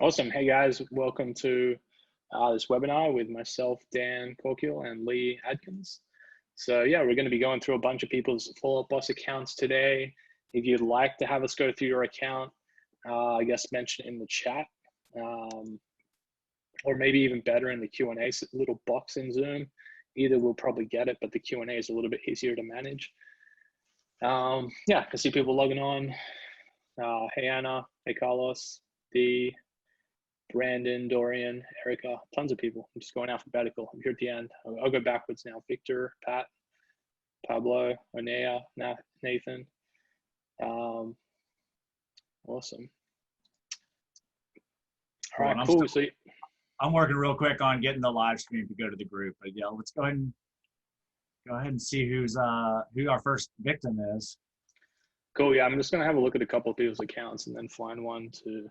Awesome. Hey guys, welcome to this webinar with myself, Dan Corkill, and Lee Adkins. So yeah, we're going to be going through a bunch of people's Follow Up Boss accounts today. If you'd like to have us go through your account, I guess mention in the chat, or maybe even better in the Q&A little box in Zoom. Either we'll probably get it, but the Q&A is a little bit easier to manage. Yeah, I see people logging on. Hey Anna, hey Carlos, Dee, Brandon, Dorian, Erica, tons of people. I'm just going alphabetical. I'm here at the end. I'll go backwards now. Victor, Pat, Pablo, Onea, Nathan. Awesome. All right, cool. So I'm working real quick on getting the live stream to go to the group. But yeah, let's go ahead and see who our first victim is. Cool. Yeah, I'm just gonna have a look at a couple of people's accounts and then find one to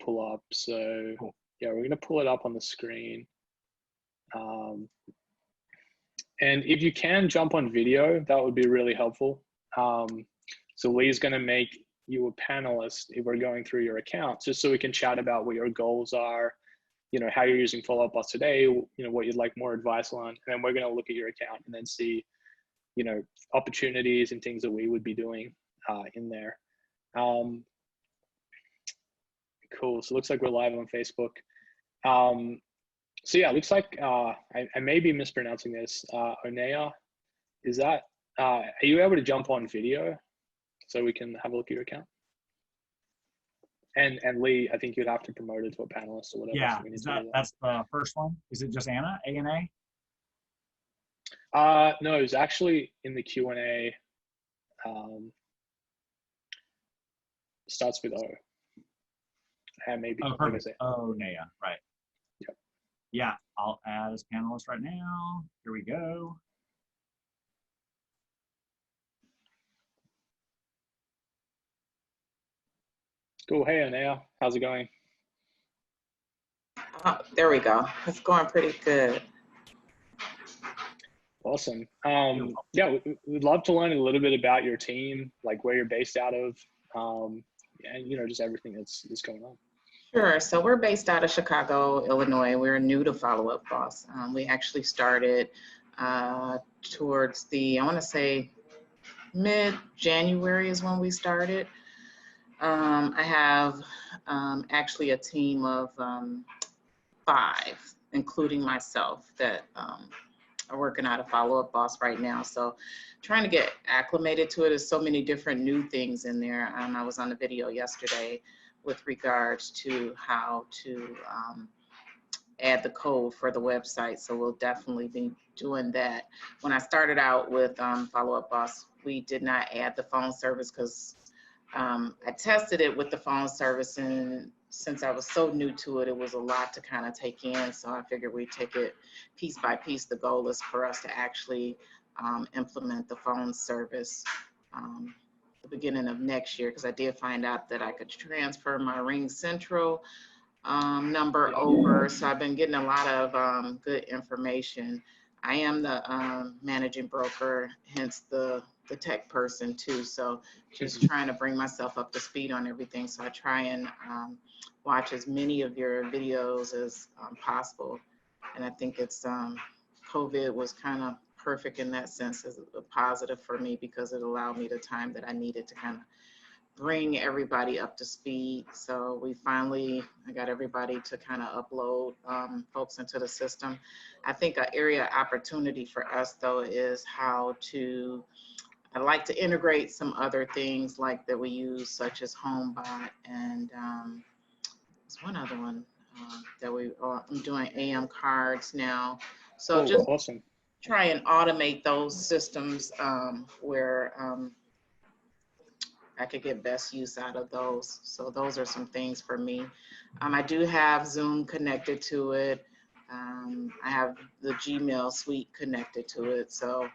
pull up. So cool. Yeah, we're gonna pull it up on the screen. And if you can jump on video, that would be really helpful. So Lee's gonna make you a panelist if we're going through your account, just so we can chat about what your goals are, you know, how you're using Follow Up Boss today, you know, what you'd like more advice on, and then we're gonna look at your account and then see, you know, opportunities and things that we would be doing in there. Cool. So it looks like we're live on Facebook. So yeah, it looks like I may be mispronouncing this. Onea, is that, are you able to jump on video so we can have a look at your account? And Lee, I think you'd have to promote it to a panelist or whatever. Yeah, so that's the first one. Is it just Anna, A-N-A? No, it was actually in the Q&A. Starts with O. And maybe. Oh, perfect. Oh, Naya, right. Yep. Yeah, I'll add as panelist right now. Here we go. Cool. Hey, Anea, how's it going? Oh, there we go. It's going pretty good. Awesome. Yeah, we'd love to learn a little bit about your team, like where you're based out of, and you know, just everything that's going on. Sure. So we're based out of Chicago, Illinois. We're new to Follow Up Boss. We actually started towards the, I want to say mid-January is when we started. I have actually a team of 5, including myself, that are working out of Follow Up Boss right now. So trying to get acclimated to it. There's so many different new things in there. I was on the video yesterday with regards to how to add the code for the website. So we'll definitely be doing that. When I started out with Follow Up Boss, we did not add the phone service because I tested it with the phone service, and since I was so new to it, it was a lot to kind of take in. So I figured we'd take it piece by piece. The goal is for us to actually implement the phone service the beginning of next year, because I did find out that I could transfer my Ring Central number over. So I've been getting a lot of good information. I am the managing broker, hence the tech person too. So just trying to bring myself up to speed on everything. So I try and watch as many of your videos as possible. And I think it's COVID was kind of perfect in that sense, as a positive for me, because it allowed me the time that I needed to kind of bring everybody up to speed. So I got everybody to kind of upload folks into the system. I think an area of opportunity for us though is how to, I like to integrate some other things like that we use, such as HomeBot, and there's one other one that I'm doing AM cards now. So just awesome. Try and automate those systems where I could get best use out of those. So those are some things for me. I do have Zoom connected to it. I have the Gmail suite connected to it. So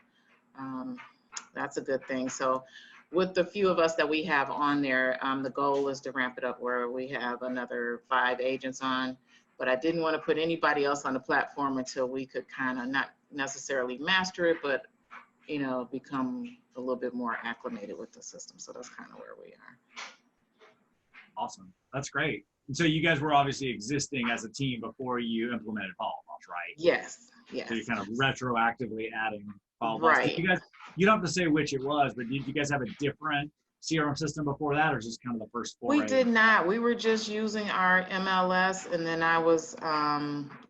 that's a good thing. So with the few of us that we have on there, the goal is to ramp it up where we have another 5 agents on. But I didn't want to put anybody else on the platform until we could kind of not necessarily master it, but you know, become a little bit more acclimated with the system. So that's kind of where we are. Awesome. That's great. And so you guys were obviously existing as a team before you implemented Follow Up Boss, right? Yes, yes. So you're kind of retroactively adding Follow Up Boss. Right. Did you guys, you don't have to say which it was, but did you guys have a different CRM system before that, or just kind of the first foray? We did not. We were just using our MLS, and then I was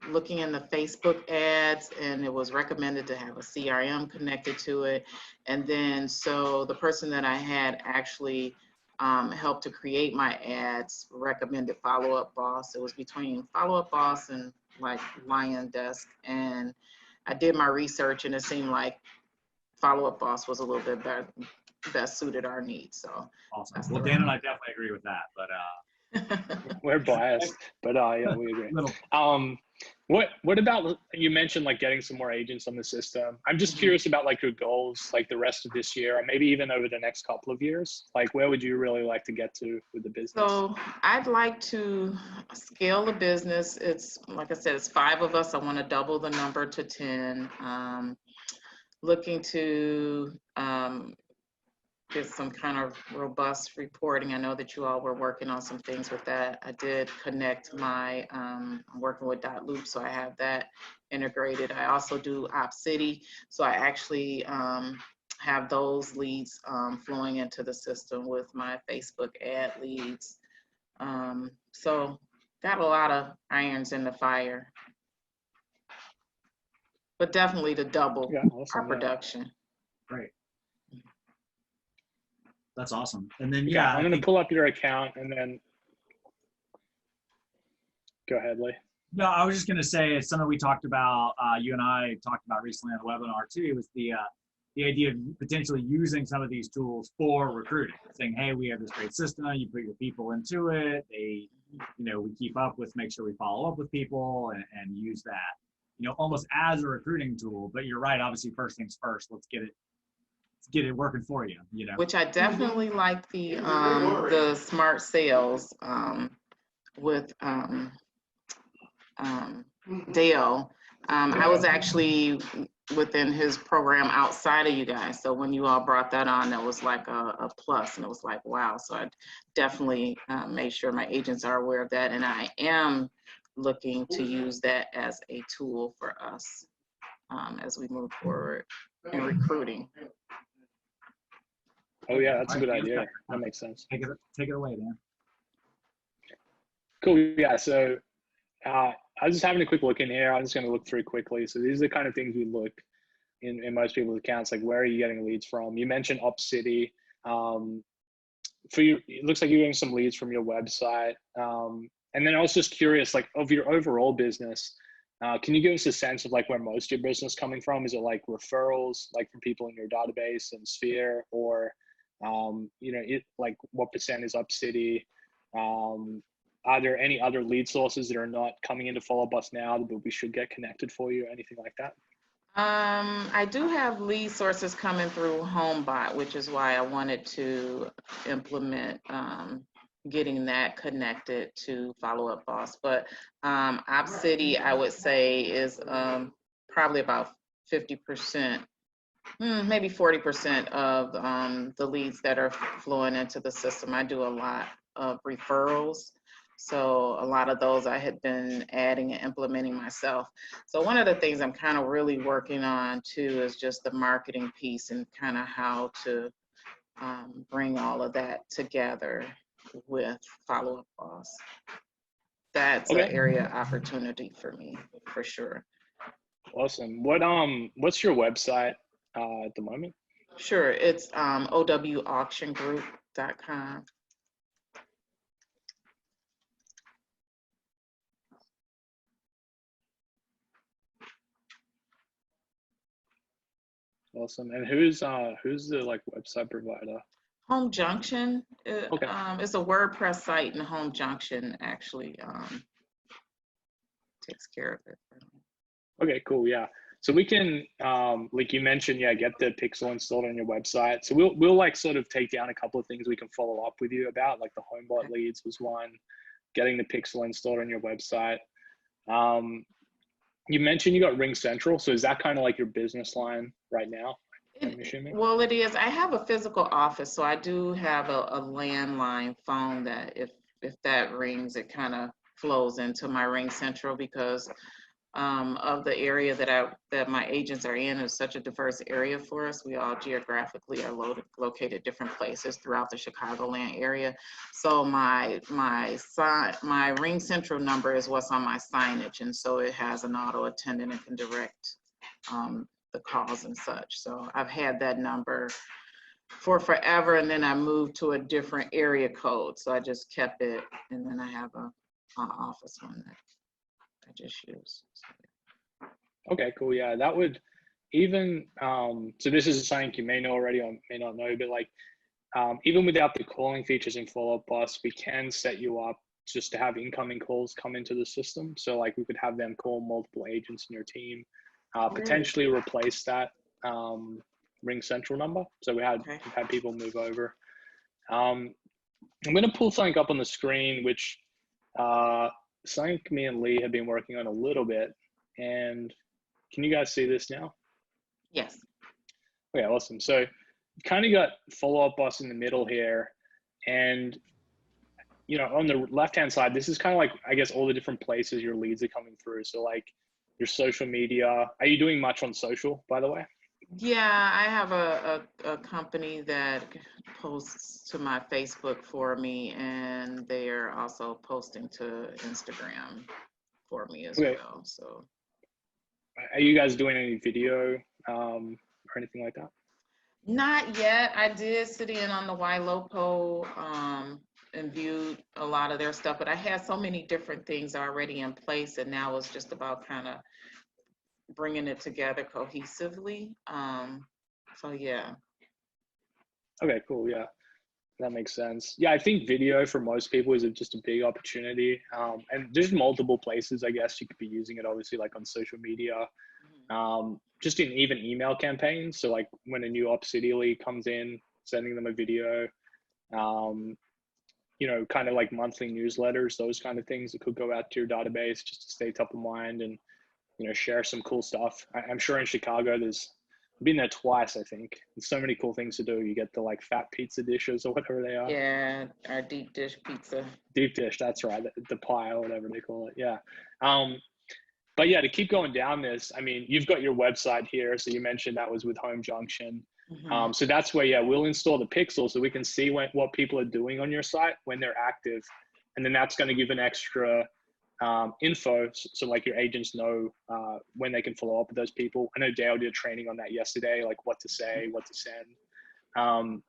looking in the Facebook ads, and it was recommended to have a CRM connected to it. And then so the person that I had actually helped to create my ads recommended Follow Up Boss. It was between Follow Up Boss and like Lion Desk, and I did my research, and it seemed like Follow Up Boss was a little bit better, best suited our needs. So awesome. Well, Dan and I definitely agree with that, but we're biased, but yeah, we agree. What about, you mentioned like getting some more agents on the system. I'm just curious about like your goals, like the rest of this year, or maybe even over the next couple of years. Like, where would you really like to get to with the business? So I'd like to scale the business. It's like I said, it's 5 of us. I want to double the number to 10. Looking to get some kind of robust reporting. I know that you all were working on some things with that. I did connect my, I'm working with .loop, so I have that integrated. I also do OpCity, so I actually have those leads flowing into the system with my Facebook ad leads. So got a lot of irons in the fire, but definitely to double our production. Great. That's awesome. And then, yeah, I'm going to pull up your account and then go ahead, Lee. No, I was just going to say it's something we talked about, you and I talked about recently on the webinar too, was the idea of potentially using some of these tools for recruiting, saying, hey, we have this great system, you put your people into it, they, you know, we keep up with, make sure we follow up with people and use that, you know, almost as a recruiting tool. But you're right, obviously first things first, let's get it working for you, you know. Which I definitely like the smart sales with Dale. I was actually within his program outside of you guys. So when you all brought that on, that was like a plus, and it was like, wow. So I definitely made sure my agents are aware of that. And I am looking to use that as a tool for us as we move forward in recruiting. Oh yeah, that's a good idea. That makes sense. Take it away, Dan. Cool. Yeah. So I was just having a quick look in here. I'm just going to look through quickly. So these are the kind of things we look in most people's accounts. Like, where are you getting leads from? You mentioned OpCity. For you, it looks like you're getting some leads from your website. And then I was just curious, like, of your overall business, can you give us a sense of like where most of your business is coming from? Is it like referrals, like from people in your database and Sphere, or you know, like what percent is OpCity? Are there any other lead sources that are not coming into Follow Up Boss now, but we should get connected for you, anything like that? I do have lead sources coming through HomeBot, which is why I wanted to implement getting that connected to Follow Up Boss. But OpCity, I would say, is probably about 50%. Maybe 40% of the leads that are flowing into the system. I do a lot of referrals. So a lot of those I had been adding and implementing myself. So one of the things I'm kind of really working on too is just the marketing piece and kind of how to bring all of that together with Follow Up Boss. That's an area of opportunity for me, for sure. Awesome. What's your website at the moment? Sure, it's owauctiongroup.com. Awesome. And who's the like website provider? Home Junction. It's a WordPress site, and Home Junction actually takes care of it. Okay, cool. Yeah. So we can, like you mentioned, yeah, get the pixel installed on your website. So we'll like sort of take down a couple of things we can follow up with you about, like the HomeBot leads was one, getting the pixel installed on your website. You mentioned you got Ring Central. So is that kind of like your business line right now? Well, it is. I have a physical office, so I do have a landline phone that if if that rings, it kind of flows into my Ring Central because of the area that my agents are in is such a diverse area for us. We all geographically are located different places throughout the Chicagoland area. So my Ring Central number is what's on my signage, and so it has an auto attendant and can direct the calls and such. So I've had that number for forever, and then I moved to a different area code. So I just kept it, and then I have an office one that I just use. Okay, cool. Yeah, that would even, so this is something you may know already or may not know, but like, even without the calling features in Follow Up Boss, we can set you up just to have incoming calls come into the system. So like we could have them call multiple agents in your team, potentially replace that Ring Central number. So we've had people move over. I'm going to pull something up on the screen, which something me and Lee have been working on a little bit. And can you guys see this now? Yes. Yeah, awesome. So you've kind of got Follow Up Boss in the middle here. And, you know, on the left-hand side, this is kind of like, I guess, all the different places your leads are coming through. So like your social media. Are you doing much on social, by the way? Yeah, I have a company that posts to my Facebook for me, and they're also posting to Instagram for me as well. So, are you guys doing any video or anything like that? Not yet. I did sit in on the YLOPO and viewed a lot of their stuff, but I had so many different things already in place, and now it's just about kind of bringing it together cohesively. So yeah. Okay, cool. Yeah, that makes sense. Yeah, I think video for most people is just a big opportunity. And there's multiple places, I guess, you could be using it, obviously, like on social media, just in even email campaigns. So like when a new City lead comes in, sending them a video, you know, kind of like monthly newsletters, those kind of things that could go out to your database just to stay top of mind and, you know, share some cool stuff. I'm sure in Chicago, I've been there twice, I think. There's so many cool things to do. You get the like fat pizza dishes or whatever they are. Yeah, our deep dish pizza. Deep dish, that's right. The pie or whatever they call it. Yeah. But yeah, to keep going down this, I mean, you've got your website here. So you mentioned that was with Home Junction. So that's where, yeah, we'll install the pixel so we can see what people are doing on your site when they're active. And then that's going to give an extra info, so like your agents know when they can follow up with those people. I know Dale did training on that yesterday, like what to say, what to send.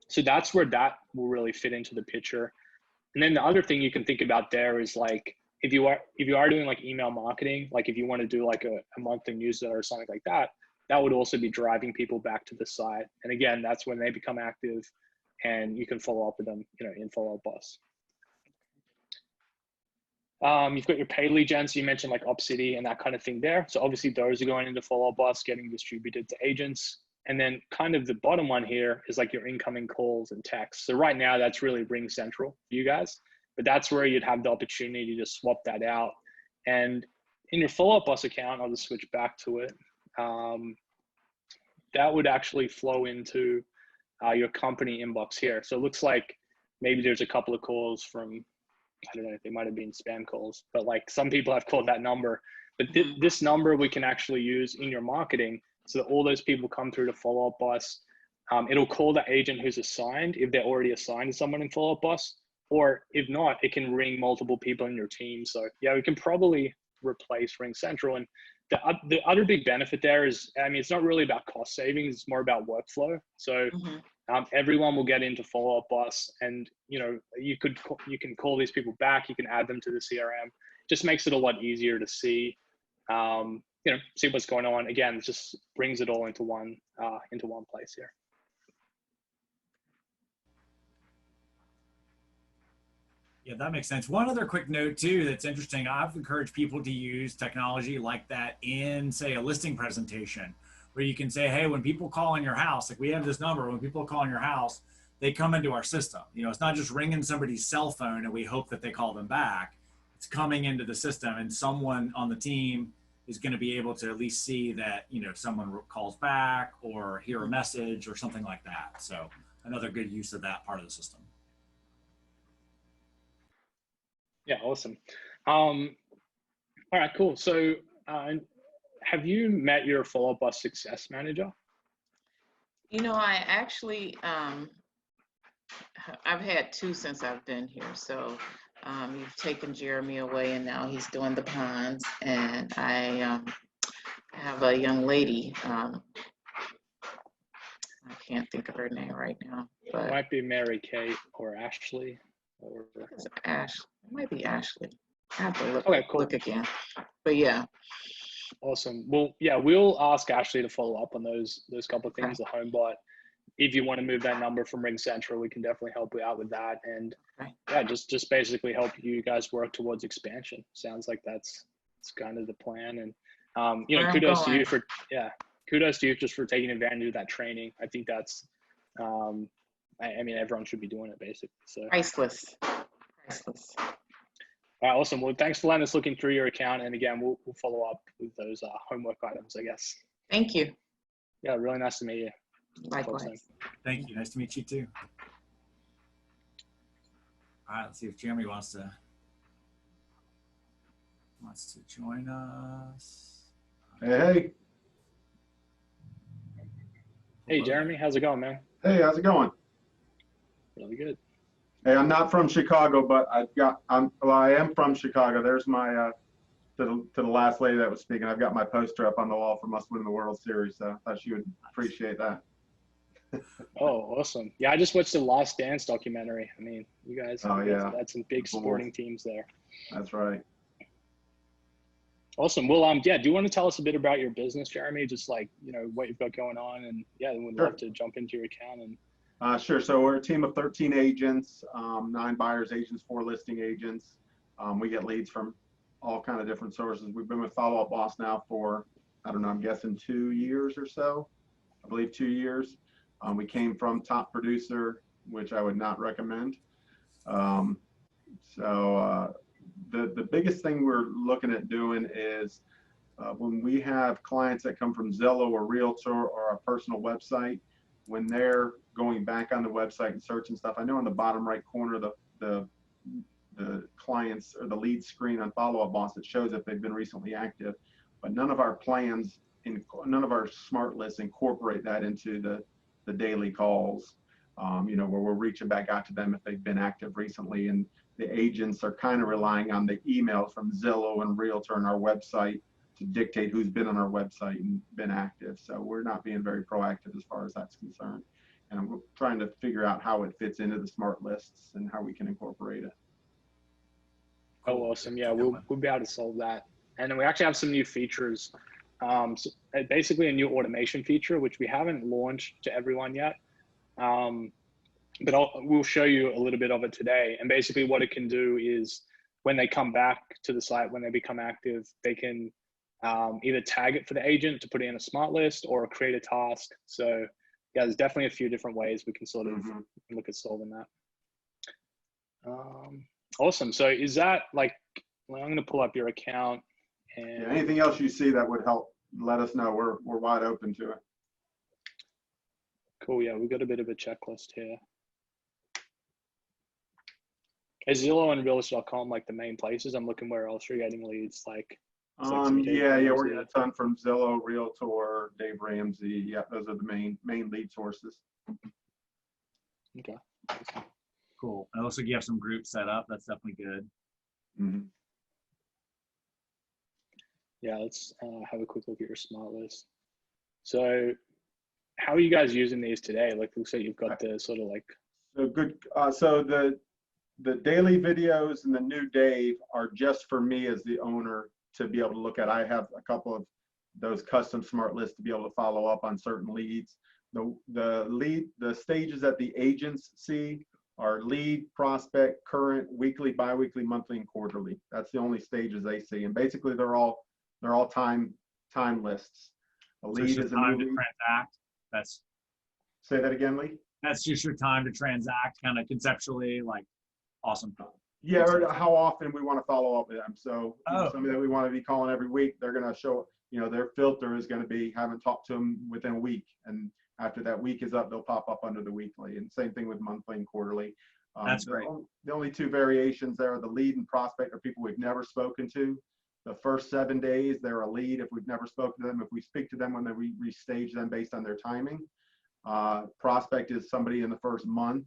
So that's where that will really fit into the picture. And then the other thing you can think about there is like if you are doing like email marketing, like if you want to do like a monthly newsletter or something like that, that would also be driving people back to the site. And again, that's when they become active, and you can follow up with them, you know, in Follow Up Boss. You've got your paid lead gen, so you mentioned like City and that kind of thing there. So obviously those are going into Follow Up Boss, getting distributed to agents. And then kind of the bottom one here is like your incoming calls and texts. So right now that's really Ring Central for you guys, but that's where you'd have the opportunity to swap that out. And in your Follow Up Boss account, I'll just switch back to it. That would actually flow into your company inbox here. So it looks like maybe there's a couple of calls from, I don't know, they might have been spam calls, but like some people have called that number. But this number we can actually use in your marketing so that all those people come through to Follow Up Boss. It'll call the agent who's assigned if they're already assigned to someone in Follow Up Boss, or if not, it can ring multiple people in your team. So yeah, we can probably replace Ring Central. And the other big benefit there is, I mean, it's not really about cost savings, it's more about workflow. So everyone will get into Follow Up Boss, and you know, you can call these people back, you can add them to the CRM. Just makes it a lot easier to see, you know, see what's going on. Again, it just brings it all into one place here. Yeah, that makes sense. One other quick note too that's interesting. I've encouraged people to use technology like that in, say, a listing presentation, where you can say, hey, when people call in your house, like we have this number, when people call in your house, they come into our system. You know, it's not just ringing somebody's cell phone and we hope that they call them back. It's coming into the system, and someone on the team is going to be able to at least see that, you know, someone calls back or hear a message or something like that. So another good use of that part of the system. Yeah, awesome. All right, cool. So have you met your follow-up boss success manager? You know, I actually, I've had two since I've been here. So you've taken Jeremy away and now he's doing the ponds. And I have a young lady, I can't think of her name right now, It but might be Mary Kate or Ashley. Or... it's Ash. It might be Ashley. I have to look, Okay, cool. look again. But yeah. Awesome. Well, yeah, we'll ask Ashley to follow up on those couple of things, the home bot. If you want to move that number from Ring Central, we can definitely help you out with that. And yeah, just basically help you guys work towards expansion. Sounds like that's kind of the plan. And you know, kudos to you for kudos to you just for taking advantage of that training. I think that's I mean, everyone should be doing it basically. So Priceless. All right, awesome. Well, thanks for letting us looking through your account. And again, we'll follow up with those homework items, I guess. Thank you. Yeah, really nice to meet you. Likewise. Thank you. Nice to meet you too. All right, let's see if Jeremy wants to join us. Hey. Hey, Jeremy, how's it going, man? Hey, how's it going? Really good. Hey, I'm not from Chicago, but I am from Chicago. There's my to the last lady that was speaking. I've got my poster up on the wall for Must Win the World Series, so I thought she would appreciate that. Oh, awesome. Yeah, I just watched the Last Dance documentary. I mean, you guys had some big sporting teams there. That's right. Awesome. Well, yeah, do you want to tell us a bit about your business, Jeremy? Just like, you know, what you've got going on, and yeah, we'd love to jump into your account. And sure. So we're a team of 13 agents, 9 buyers agents, 4 listing agents. We get leads from all kind of different sources. We've been with Follow Up Boss now for, I don't know, I'm guessing 2 years or so. I believe 2 years. We came from Top Producer, which I would not recommend. The biggest thing we're looking at doing is when we have clients that come from Zillow or Realtor or a personal website, when they're going back on the website and searching stuff, I know in the bottom right corner, the clients or the lead screen on Follow Up Boss, it shows if they've been recently active, but none of our plans, none of our smart lists incorporate that into the daily calls, you know, where we're reaching back out to them if they've been active recently. And the agents are kind of relying on the emails from Zillow and Realtor and our website to dictate who's been on our website and been active. So we're not being very proactive as far as that's concerned. And we're trying to figure out how it fits into the smart lists and how we can incorporate it. Oh, awesome. Yeah, we'll be able to solve that. And then we actually have some new features. So basically a new automation feature, which we haven't launched to everyone yet. But we'll show you a little bit of it today. And basically what it can do is when they come back to the site, when they become active, they can either tag it for the agent to put it in a smart list or create a task. So yeah, there's definitely a few different ways we can sort of look at solving that. Awesome. So is that like, well, I'm going to pull up your account. And anything else you see that would help, let us know. We're wide open to it. Cool. Yeah, we've got a bit of a checklist here. Is Zillow and Realtor.com like the main places? I'm looking where else you're getting leads. Like yeah, we're getting a ton from Zillow, Realtor, Dave Ramsey. Yeah, those are the main lead sources. Okay. Cool. And it looks like you have some groups set up. That's definitely good. Yeah, let's have a quick look at your smart list. So how are you guys using these today? Like, looks like you've got the sort of like. So good. So the daily videos and the new Dave are just for me as the owner to be able to look at. I have a couple of those custom smart lists to be able to follow up on certain leads. The stages that the agents see are lead, prospect, current, weekly, biweekly, monthly, and quarterly. That's the only stages they see. And basically they're all time lists. A lead is a time new to transact. Say that again, Lee? That's just your time to transact, kind of conceptually, like, awesome. Yeah, or how often we want to follow up with them. So somebody that we want to be calling every week, they're going to show, you know, their filter is going to be haven't talked to them within a week. And after that week is up, they'll pop up under the weekly. And same thing with monthly and quarterly. That's great. The only two variations there are the lead and prospect are people we've never spoken to. The first 7 days, they're a lead if we've never spoken to them. If we speak to them when we restage them based on their timing. Prospect is somebody in the first month.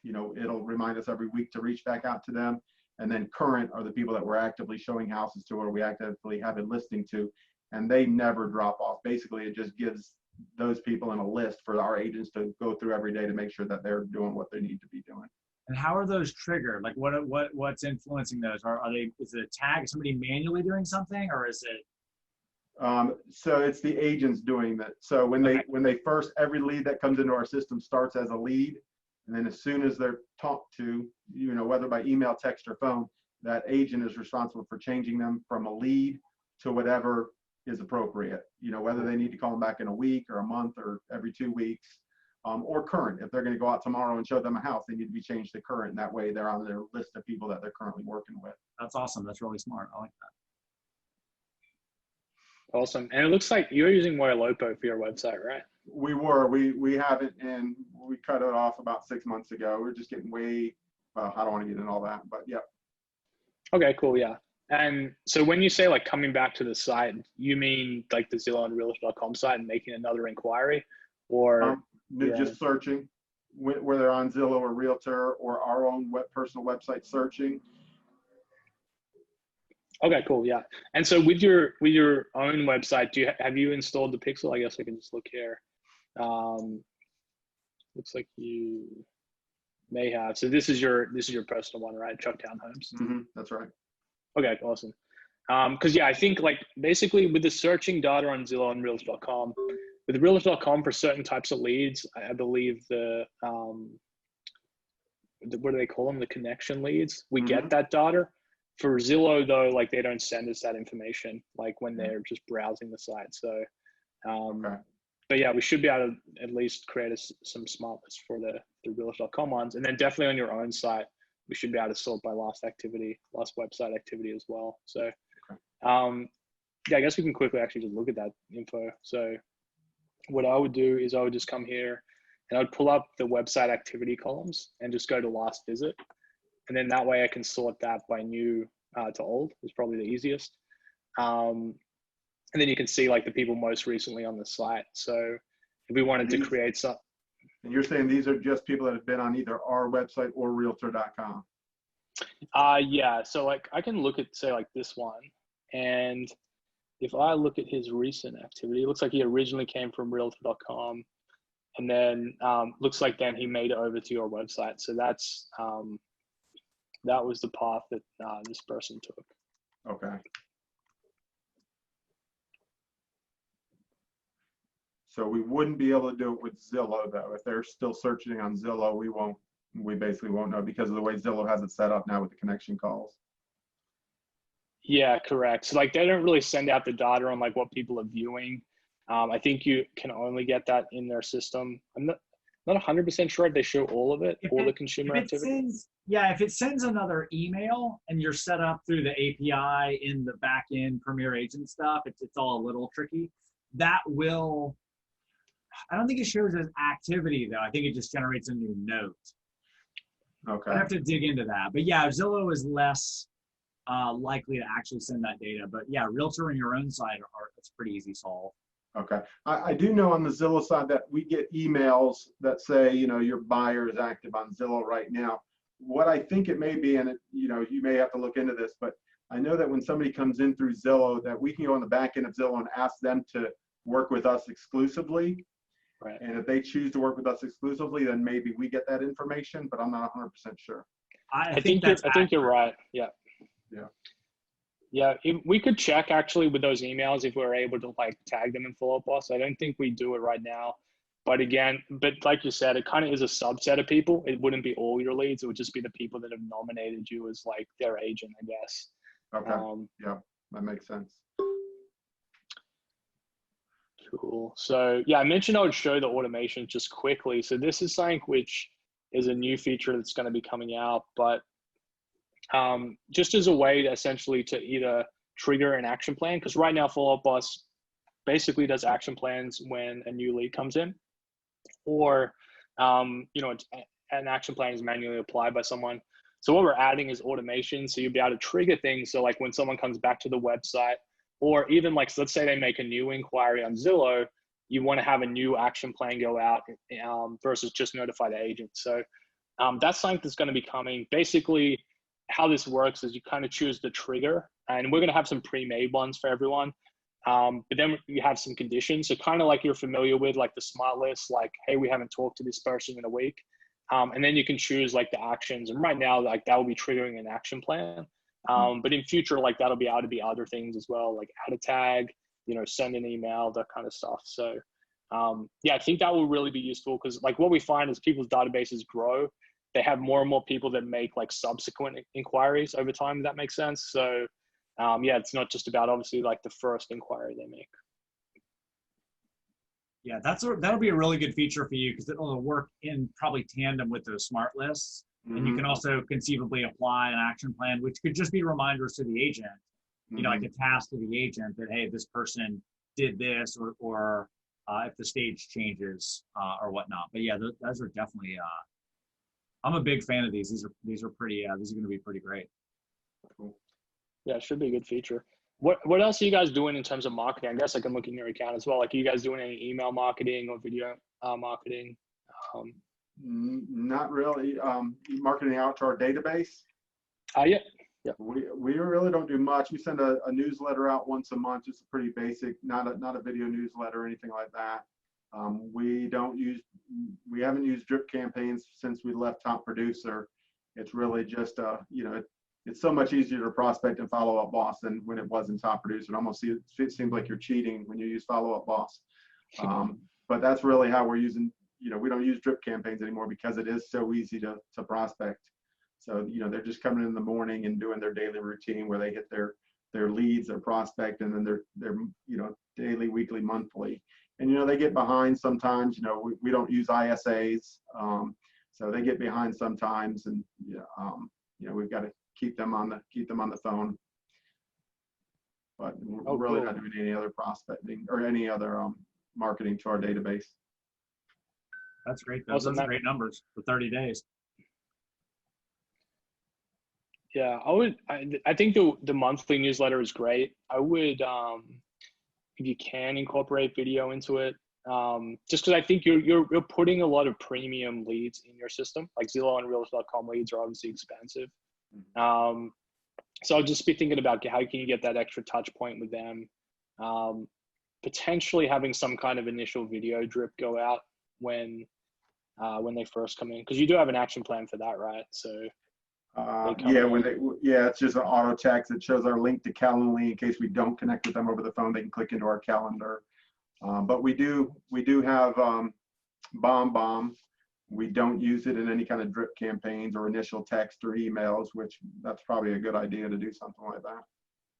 It'll remind us every week to reach back out to them. And then current are the people that we're actively showing houses to or we actively have a listing to, and they never drop off. Basically, it just gives those people in a list for our agents to go through every day to make sure that they're doing what they need to be doing. And how are those triggered? Like what's influencing those? Is it a tag? Is somebody manually doing something, or is it? So it's the agents doing that. So when they first, every lead that comes into our system starts as a lead. And then as soon as they're talked to, whether by email, text, or phone, that agent is responsible for changing them from a lead to whatever is appropriate. Whether they need to call them back in a week or a month or every 2 weeks, or current. If they're going to go out tomorrow and show them a house, they need to be changed to current. And that way they're on their list of people that they're currently working with. That's awesome. That's really smart. I like that. Awesome. And it looks like you're using Lopo for your website, right? We were. We haven't, and we cut it off about 6 months ago. We're just getting way, I don't want to get into all that, but yeah. Okay, cool. Yeah. And so when you say like coming back to the site, you mean like the Zillow and Realtor.com site and making another inquiry, or just searching where they're on Zillow or Realtor or our own personal website searching. Okay, cool. Yeah. And so with your own website, have you installed the Pixel? I guess I can just look here. Looks like you may have. So this is your personal one, right? Chucktown Homes. Mm-hmm, that's right. Okay, awesome. Because yeah, I think like basically with the searching data on Zillow and Realtor.com, with Realtor.com for certain types of leads, I believe what do they call them? The connection leads. We get that data. For Zillow though, like they don't send us that information like when they're just browsing the site. So, but yeah, we should be able to at least create some smart lists for the Realtor.com ones, and then definitely on your own site, we should be able to sort by last website activity as well. So, yeah, I guess we can quickly actually just look at that info. So what I would do is I would just come here and I would pull up the website activity columns and just go to last visit. And then that way I can sort that by new to old is probably the easiest. And then you can see like the people most recently on the site. So if we wanted to create some. And you're saying these are just people that have been on either our website or Realtor.com? Yeah, so like I can look at say like this one, and if I look at his recent activity, it looks like he originally came from Realtor.com, and then looks like then he made it over to your website. So that's that was the path that this person took. Okay. So we wouldn't be able to do it with Zillow though. If they're still searching on Zillow, we basically won't know because of the way Zillow has it set up now with the connection calls. Yeah, correct. So like they don't really send out the data on like what people are viewing. I think you can only get that in their system. I'm not 100% sure if they show all of it, all the consumer activity. If it sends another email and you're set up through the API in the back end Premier Agent stuff, it's all a little tricky. That will, I don't think it shows as activity though. I think it just generates a new note. Okay. I have to dig into that. But yeah, Zillow is less likely to actually send that data. But yeah, Realtor and your own site it's pretty easy solve. Okay. I do know on the Zillow side that we get emails that say, your buyer is active on Zillow right now. What I think it may be, and you may have to look into this, but I know that when somebody comes in through Zillow, that we can go on the back end of Zillow and ask them to work with us exclusively. Right. And if they choose to work with us exclusively, then maybe we get that information, but I'm not 100% sure. I think you're right. Yeah. Yeah. Yeah, we could check actually with those emails if we're able to like tag them in Follow Up Boss. I don't think we do it right now. But again, like you said, it kind of is a subset of people. It wouldn't be all your leads. It would just be the people that have nominated you as like their agent, I guess. Okay. Yeah, that makes sense. Cool. So yeah, I mentioned I would show the automation just quickly. So this is something which is a new feature that's going to be coming out, but just as a way to essentially to either trigger an action plan, because right now Follow Up Boss basically does action plans when a new lead comes in, or an action plan is manually applied by someone. So what we're adding is automation. So you'll be able to trigger things. So like when someone comes back to the website, or even like, so let's say they make a new inquiry on Zillow, you want to have a new action plan go out versus just notify the agent. So that's something that's going to be coming. Basically, how this works is you kind of choose the trigger, and we're going to have some pre-made ones for everyone. But then you have some conditions. So kind of like you're familiar with like the smart list, like, hey, we haven't talked to this person in a week. And then you can choose like the actions. And right now, like that will be triggering an action plan. But in future, like that'll be able to be other things as well, like add a tag, you know, send an email, that kind of stuff. So yeah, I think that will really be useful, because like what we find is people's databases grow. They have more and more people that make like subsequent inquiries over time, if that makes sense. So yeah, it's not just about obviously like the first inquiry they make. Yeah, that'll be a really good feature for you, because it'll work in probably tandem with those smart lists. And you can also conceivably apply an action plan, which could just be reminders to the agent, you know, like a task to the agent that, hey, this person did this, or if the stage changes or whatnot. But yeah, those are definitely, I'm a big fan of these. These are pretty, these are going to be pretty great. Cool. Yeah, it should be a good feature. What else are you guys doing in terms of marketing? I guess I can look in your account as well. Like, are you guys doing any email marketing or video marketing? Not really. Marketing out to our database. Yeah. We really don't do much. We send a newsletter out once a month, just a pretty basic, not a video newsletter or anything like that. We haven't used drip campaigns since we left Top Producer. It's really just you know, it's so much easier to prospect and Follow Up Boss than when it was in Top Producer. It almost seems like you're cheating when you use Follow Up Boss. But that's really how we're using. You know, we don't use drip campaigns anymore because it is so easy to prospect. So, you know, they're just coming in the morning and doing their daily routine where they hit their leads, their prospect, and then their you know, daily, weekly, monthly. And, you know, they get behind sometimes. You know, we don't use ISAs, so they get behind sometimes, and you know, we've got to keep them on the phone. But we're really not doing any other prospecting or any other marketing to our database. That's great. Those are great numbers for 30 days. Yeah, I think the monthly newsletter is great. I would, if you can, incorporate video into it, just because I think you're putting a lot of premium leads in your system. Like Zillow and Realtor.com leads are obviously expensive. So I'll just be thinking about how can you get that extra touch point with them. Potentially having some kind of initial video drip go out when they first come in, because you do have an action plan for that, right? So yeah, it's just an auto text. It shows our link to Calendly in case we don't connect with them over the phone. They can click into our calendar. But we do have BombBomb. We don't use it in any kind of drip campaigns or initial text or emails, which that's probably a good idea to do something like that.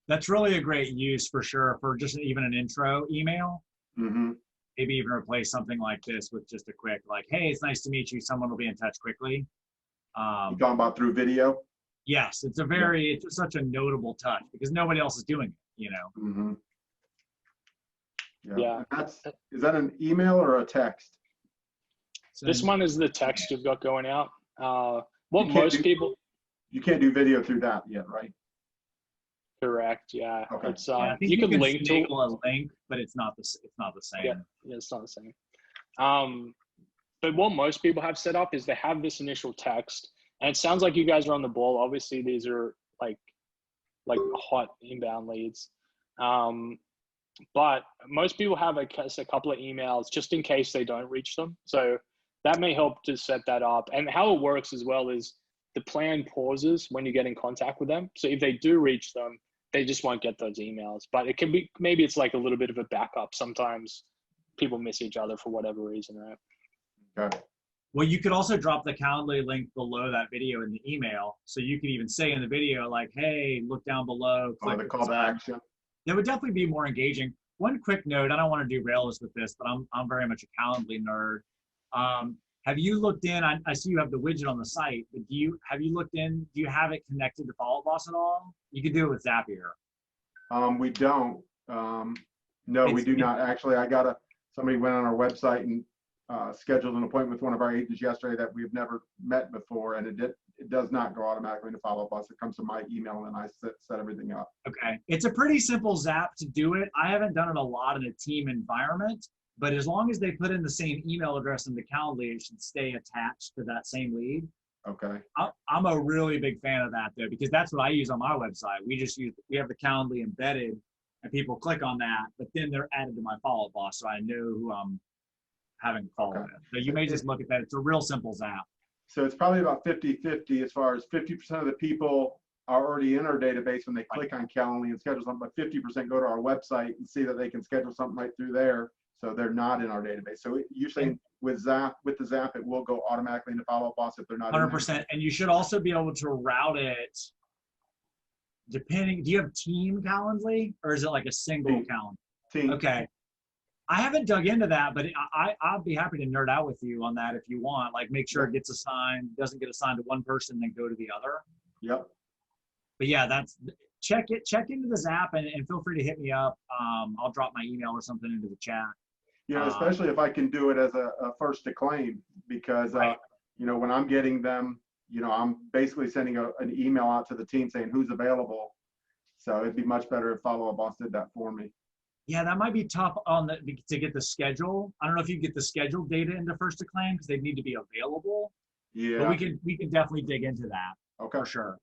That's really a great use for sure, for just even an intro email. Maybe even replace something like this with just a quick, like, hey, it's nice to meet you. Someone will be in touch quickly. You talking about through video? Yes, it's it's such a notable touch because nobody else is doing it, you know? Yeah. Is that an email or a text? So this one is the text you've got going out. You can't do video through that yet, right? Correct. Yeah. Okay. It's I think you can link to a link, but it's not the same. Yeah, it's not the same. But what most people have set up is they have this initial text, and it sounds like you guys are on the ball. Obviously, these are like hot inbound leads. But most people have a couple of emails just in case they don't reach them. So that may help to set that up. And how it works as well is the plan pauses when you get in contact with them. So if they do reach them, they just won't get those emails. But it can be, maybe it's like a little bit of a backup. Sometimes people miss each other for whatever reason, right? Okay. Well, you could also drop the Calendly link below that video in the email. So you could even say in the video, like, hey, look down below. Click the call to action. That would definitely be more engaging. One quick note, I don't want to derail us with this, but I'm very much a Calendly nerd. Have you looked in, I see you have the widget on the site, but do you have it connected to Follow Up Boss at all? You could do it with Zapier. We don't. No, we do not. Actually, somebody went on our website and scheduled an appointment with one of our agents yesterday that we've never met before, and it does not go automatically into follow-up boss. It comes to my email, and I set everything up. Okay. It's a pretty simple zap to do it. I haven't done it a lot in a team environment, but as long as they put in the same email address in the Calendly, it should stay attached to that same lead. Okay. I'm a really big fan of that though, because that's what I use on my website. We have the Calendly embedded, and people click on that, but then they're added to my follow-up boss, so I know who I'm having a call with. So you may just look at that. It's a real simple zap. So it's probably about 50-50 as far as 50% of the people are already in our database when they click on Calendly and schedule something, but 50% go to our website and see that they can schedule something right through there. So they're not in our database. So you're saying with the Zap, it will go automatically into follow-up boss if they're not 100%. And you should also be able to route it depending. Do you have team Calendly, or is it like a single calendar? Team. Okay. I haven't dug into that, but I'd be happy to nerd out with you on that if you want. Like, make sure it gets assigned, doesn't get assigned to one person, then go to the other. Yep. But yeah, check into the Zap, and feel free to hit me up. I'll drop my email or something into the chat. Yeah, especially if I can do it as a first to claim, because you know, when I'm getting them, you know, I'm basically sending an email out to the team saying who's available. So it'd be much better if follow-up boss did that for me. Yeah, that might be tough to get the schedule. I don't know if you get the schedule data into first to claim, because they need to be available. Yeah. But we can definitely dig into that. Okay. For sure.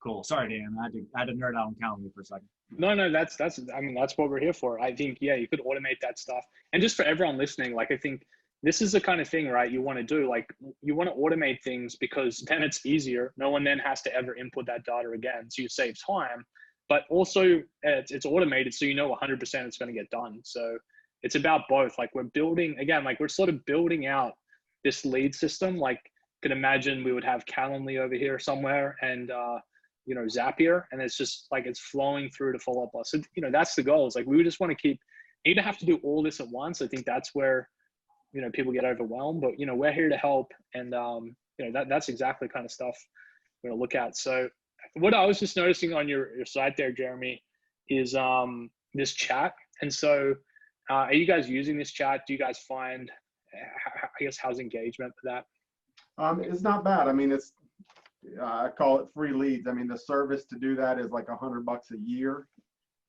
Cool. Sorry, Dan. I had to nerd out on Calendly for a second. No, that's what we're here for. I think, yeah, you could automate that stuff. And just for everyone listening, like, I think this is the kind of thing, right, you want to do. Like, you want to automate things because then it's easier. No one then has to ever input that data again. So you save time, but also it's automated. So you know 100% it's going to get done. So it's about both. Like, we're building, again, like, we're sort of building out this lead system. Like, you could imagine we would have Calendly over here somewhere, and you know, Zapier, and it's just like it's flowing through to follow up us. So, you know, that's the goal. Is like, we just want to need to have to do all this at once. I think that's where, you know, people get overwhelmed, but, you know, we're here to help. And, you know, that's exactly the kind of stuff we're gonna look at. So what I was just noticing on your site there, Jeremy, is this chat. And so are you guys using this chat? Do you guys find, I guess, how's engagement for that? It's not bad. I mean, I call it free leads. I mean, the service to do that is like $100 a year.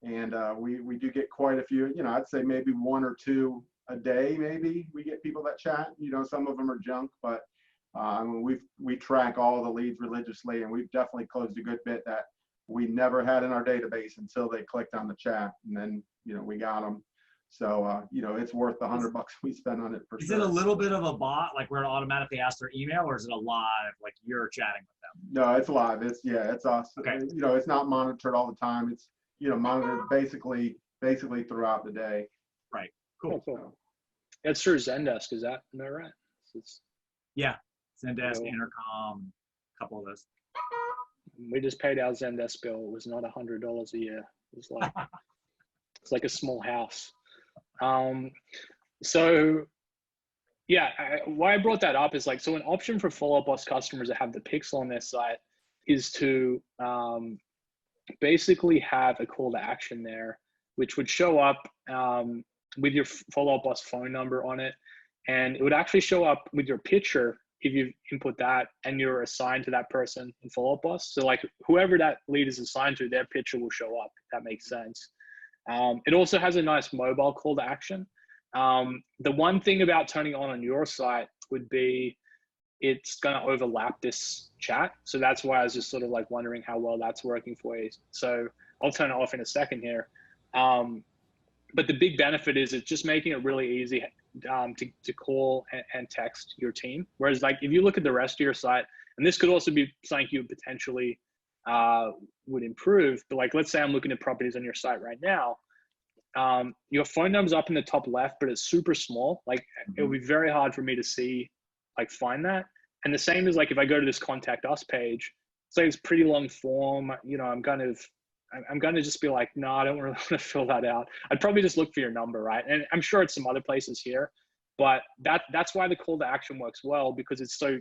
And we do get quite a few, you know, I'd say maybe 1 or 2 a day, maybe we get people that chat. You know, some of them are junk, but I mean, we track all the leads religiously, and we've definitely closed a good bit that we never had in our database until they clicked on the chat, and then, you know, we got them. So, you know, it's worth the $100 we spend on it for sure. Is it a little bit of a bot, like where it automatically asks their email, or is it a live, like you're chatting with them? No, it's live. It's us. Okay. You know, it's not monitored all the time. It's, you know, monitored basically throughout the day. Right. Cool. Cool. It's through Zendesk, is that right? Yeah. Zendesk, Intercom, a couple of those. We just paid our Zendesk bill. It was not $100 a year. It was like, it's like a small house. So yeah, why I brought that up is like, so an option for follow-up boss customers that have the pixel on their site is to basically have a call to action there, which would show up with your follow-up boss phone number on it. And it would actually show up with your picture if you input that and you're assigned to that person in follow-up boss. So like, whoever that lead is assigned to, their picture will show up, if that makes sense. It also has a nice mobile call to action. The one thing about turning on your site would be it's going to overlap this chat. So that's why I was just sort of like wondering how well that's working for you. So I'll turn it off in a second here. But the big benefit is it's just making it really easy to call and text your team. Whereas like, if you look at the rest of your site, and this could also be something you potentially would improve, but like, let's say I'm looking at properties on your site right now. Your phone number's up in the top left, but it's super small. Like, it would be very hard for me to see, like, find that. And the same is like, if I go to this contact us page, it's like, it's pretty long form, you know, I'm going to just be like, no, I don't really want to fill that out. I'd probably just look for your number, right? And I'm sure it's some other places here, but that's why the call to action works well, because it's so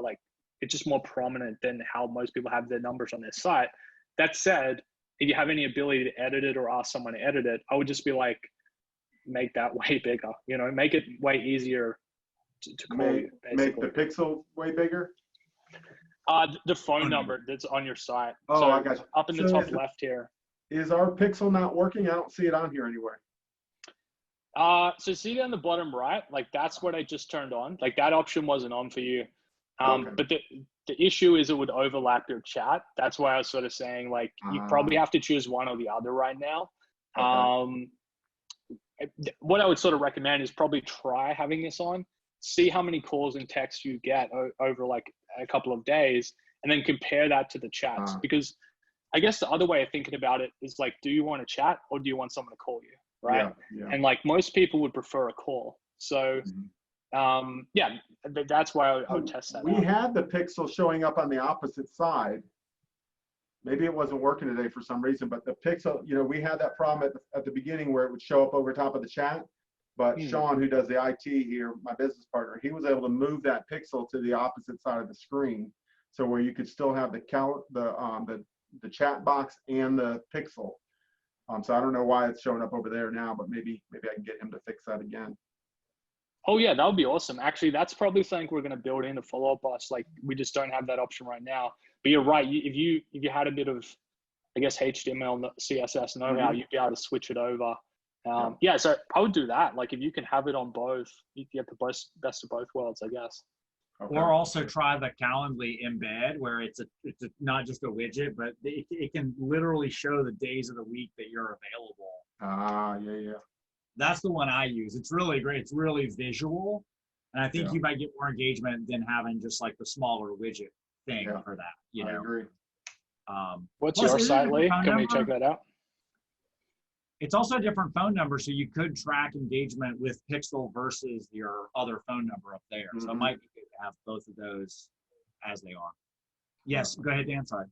like, it's just more prominent than how most people have their numbers on their site. That said, if you have any ability to edit it or ask someone to edit it, I would just be like, make that way bigger. You know, make it way easier to call you. Make the pixel way bigger. The phone number that's on your site. Oh, so I got you. Up in the top left here. Is our pixel not working? I don't see it on here anywhere. So see down the bottom right, like that's what I just turned on. Like that option wasn't on for you. Okay. But the issue is it would overlap your chat. That's why I was sort of saying like you probably have to choose one or the other right now. Okay. What I would sort of recommend is probably try having this on, see how many calls and texts you get over like a couple of days, and then compare that to the chats. Because I guess the other way of thinking about it is like, do you want to chat or do you want someone to call you? Right. Yeah. And like most people would prefer a call. So yeah, that's why I would test that. We out. had the pixel showing up on the opposite side. Maybe it wasn't working today for some reason, but the pixel, you know, we had that problem at the beginning where it would show up over top of the chat. But Sean, who does the IT here, my business partner, he was able to move that pixel to the opposite side of the screen, so where you could still have the chat box and the pixel. So I don't know why it's showing up over there now, but maybe I can get him to fix that again. Oh yeah, that would be awesome. Actually, that's probably something we're going to build in the follow-up bus. Like we just don't have that option right now. But you're right. If you had a bit of, I guess, HTML, CSS know-how, you'd be able to switch it over. Yeah, so I would do that. Like if you can have it on both, you get the best of both worlds, I guess. Okay. Or also try the Calendly embed, where it's not just a widget, but it can literally show the days of the week that you're available. Yeah. That's the one I use. It's really great. It's really visual, and I think you might get more engagement than having just like the smaller widget thing for that. You know. I agree. What's your site, Lee? Can we check that out? It's also a different phone number, so you could track engagement with Pixel versus your other phone number up there. So it might be good to have both of those as they are. Yes, go ahead, Dan. Sorry.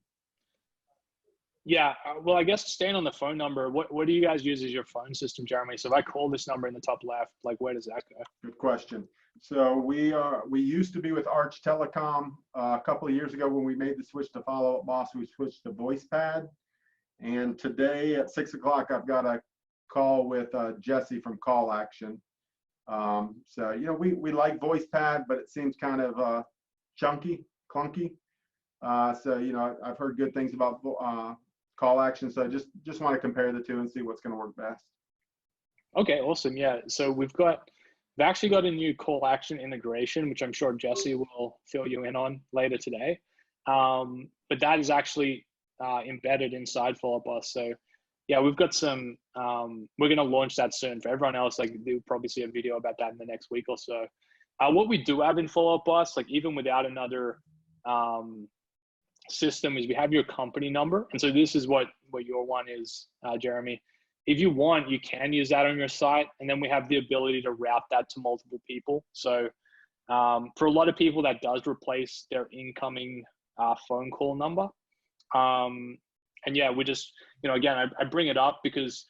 Yeah, well, I guess staying on the phone number, what do you guys use as your phone system, Jeremy? So if I call this number in the top left, like where does that go? Good question. So we used to be with Arch Telecom a couple of years ago. When we made the switch to Follow Up Boss, we switched to VoicePad. And today at 6 o'clock, I've got a call with Jesse from Call Action. So, you know, we like VoicePad, but it seems kind of clunky. So, you know, I've heard good things about Call Action. So I just want to compare the two and see what's going to work best. Okay, awesome. Yeah. So we've actually got a new Call Action integration, which I'm sure Jesse will fill you in on later today. But that is actually embedded inside Follow Up Boss. So yeah, we've got some, we're going to launch that soon. For everyone else, like you'll probably see a video about that in the next week or so. What we do have in Follow Up Boss, like even without another system, is we have your company number. And so this is what your one is, Jeremy. If you want, you can use that on your site. And then we have the ability to route that to multiple people. So for a lot of people, that does replace their incoming phone call number. And yeah, we just, you know, again, I bring it up because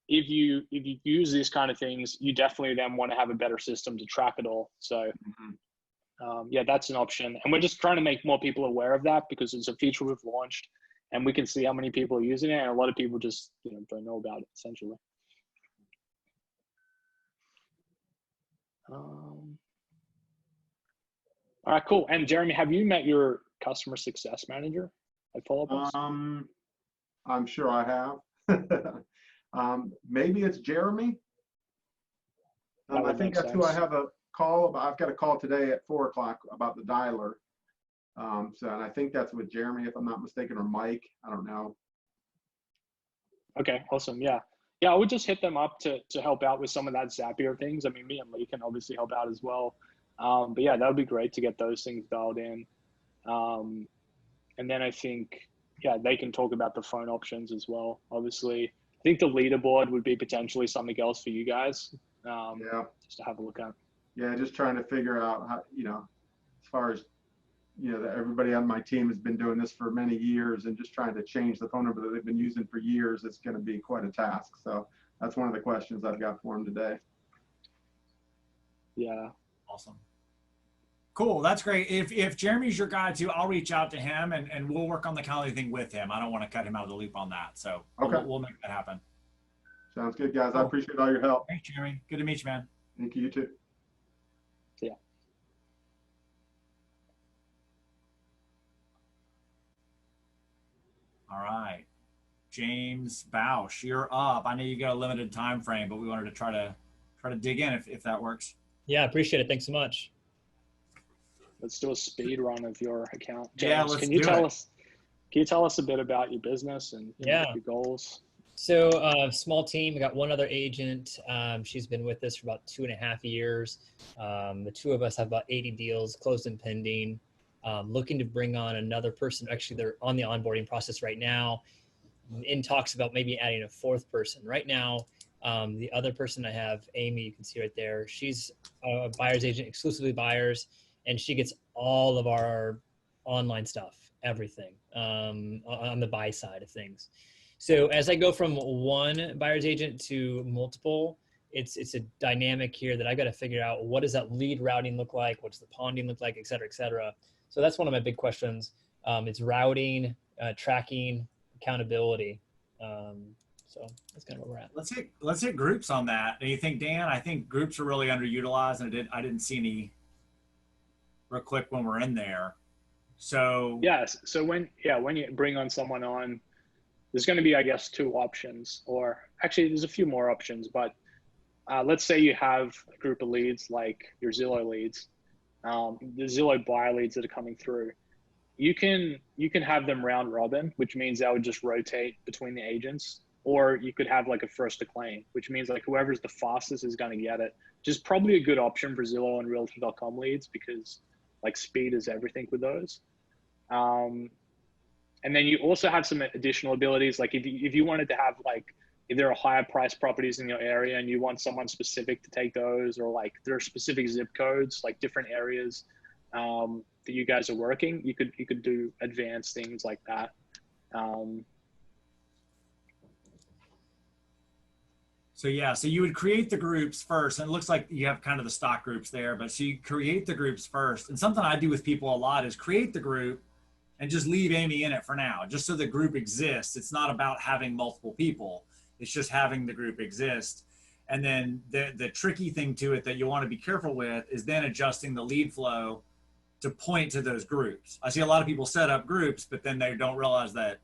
if you use these kind of things, you definitely then want to have a better system to track it all. So yeah, that's an option. And we're just trying to make more people aware of that because it's a feature we've launched and we can see how many people are using it. And a lot of people just, you know, don't know about it essentially. All right, cool. And Jeremy, have you met your customer success manager at Follow Up Boss? I'm sure I have. Maybe it's Jeremy. I think that's who I have a call about. I've got a call today at 4 o'clock about the dialer. So, and I think that's with Jeremy, if I'm not mistaken, or Mike. I don't know. Okay, awesome. Yeah. Yeah, I would just hit them up to help out with some of that Zapier things. I mean, me and Lee can obviously help out as well. But yeah, that would be great to get those things dialed in. And then I think, yeah, they can talk about the phone options as well. Obviously, I think the leaderboard would be potentially something else for you guys. Yeah. Just to have a look at. Yeah, just trying to figure out how, you know, as far as, you know, everybody on my team has been doing this for many years, and just trying to change the phone number that they've been using for years, it's going to be quite a task. So that's one of the questions I've got for them today. Yeah. Awesome. Cool. That's great. If Jeremy's your guy too, I'll reach out to him and we'll work on the Calendly thing with him. I don't want to cut him out of the loop on that. So okay, we'll make that happen. Sounds good, guys. I appreciate all your help. Thanks, Jeremy. Good to meet you, man. Thank you, you too. Yeah. All right. James Bausch, you're up. I know you got a limited time frame, but we wanted to try to dig in if that works. Yeah, I appreciate it. Thanks so much. Let's do a speed run of your account. James, Yeah, let's can you do tell it. us? Can you tell us a bit about your business and Yeah. your goals? So small team, we got one other agent. She's been with us for about 2.5 years. The two of us have about 80 deals closed and pending. Looking to bring on another person. Actually, they're on the onboarding process right now. In talks about maybe adding a fourth person. Right now, the other person I have, Amy, you can see right there. She's a buyer's agent, exclusively buyers, and she gets all of our online stuff, everything on the buy side of things. So as I go from one buyer's agent to multiple, it's a dynamic here that I got to figure out, what does that lead routing look like? What's the ponding look like, et cetera, et cetera. So that's one of my big questions. It's routing, tracking, accountability. So that's kind of where we're at. Let's hit groups on that. Do you think, Dan? I think groups are really underutilized, and I didn't see any real quick when we're in there. So Yes. So when you bring on someone on, there's going to be, I guess, two options, or actually there's a few more options, but let's say you have a group of leads, like your Zillow leads, the Zillow buyer leads that are coming through. You can have them round robin, which means they would just rotate between the agents, or you could have like a first to claim, which means like whoever's the fastest is going to get it, which is probably a good option for Zillow and Realtor.com leads, because like speed is everything with those. And then you also have some additional abilities. Like if you wanted to have, like, if there are higher price properties in your area and you want someone specific to take those, or like there are specific zip codes, like different areas that you guys are working, you could do advanced things like that. So you would create the groups first, and it looks like you have kind of the stock groups there, but so you create the groups first. And something I do with people a lot is create the group and just leave Amy in it for now, just so the group exists. It's not about having multiple people. It's just having the group exist. And then the tricky thing to it that you want to be careful with is then adjusting the lead flow to point to those groups. I see a lot of people set up groups, but then they don't realize that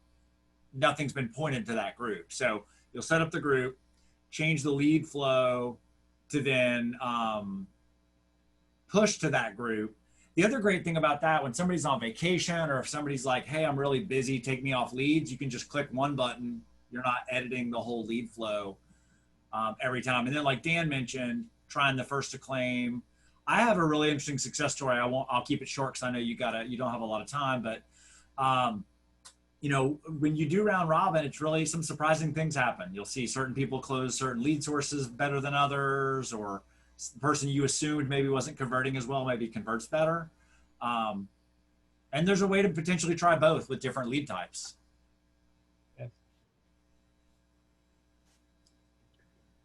nothing's been pointed to that group. So you'll set up the group, change the lead flow to then push to that group. The other great thing about that, when somebody's on vacation, or if somebody's like, hey, I'm really busy, take me off leads, you can just click one button. You're not editing the whole lead flow every time. And then, like Dan mentioned, trying the first to claim. I have a really interesting success story. I'll keep it short because I know you don't have a lot of time, but when you do round robin, it's really some surprising things happen. You'll see certain people close certain lead sources better than others, or the person you assumed maybe wasn't converting as well, maybe converts better. And there's a way to potentially try both with different lead types.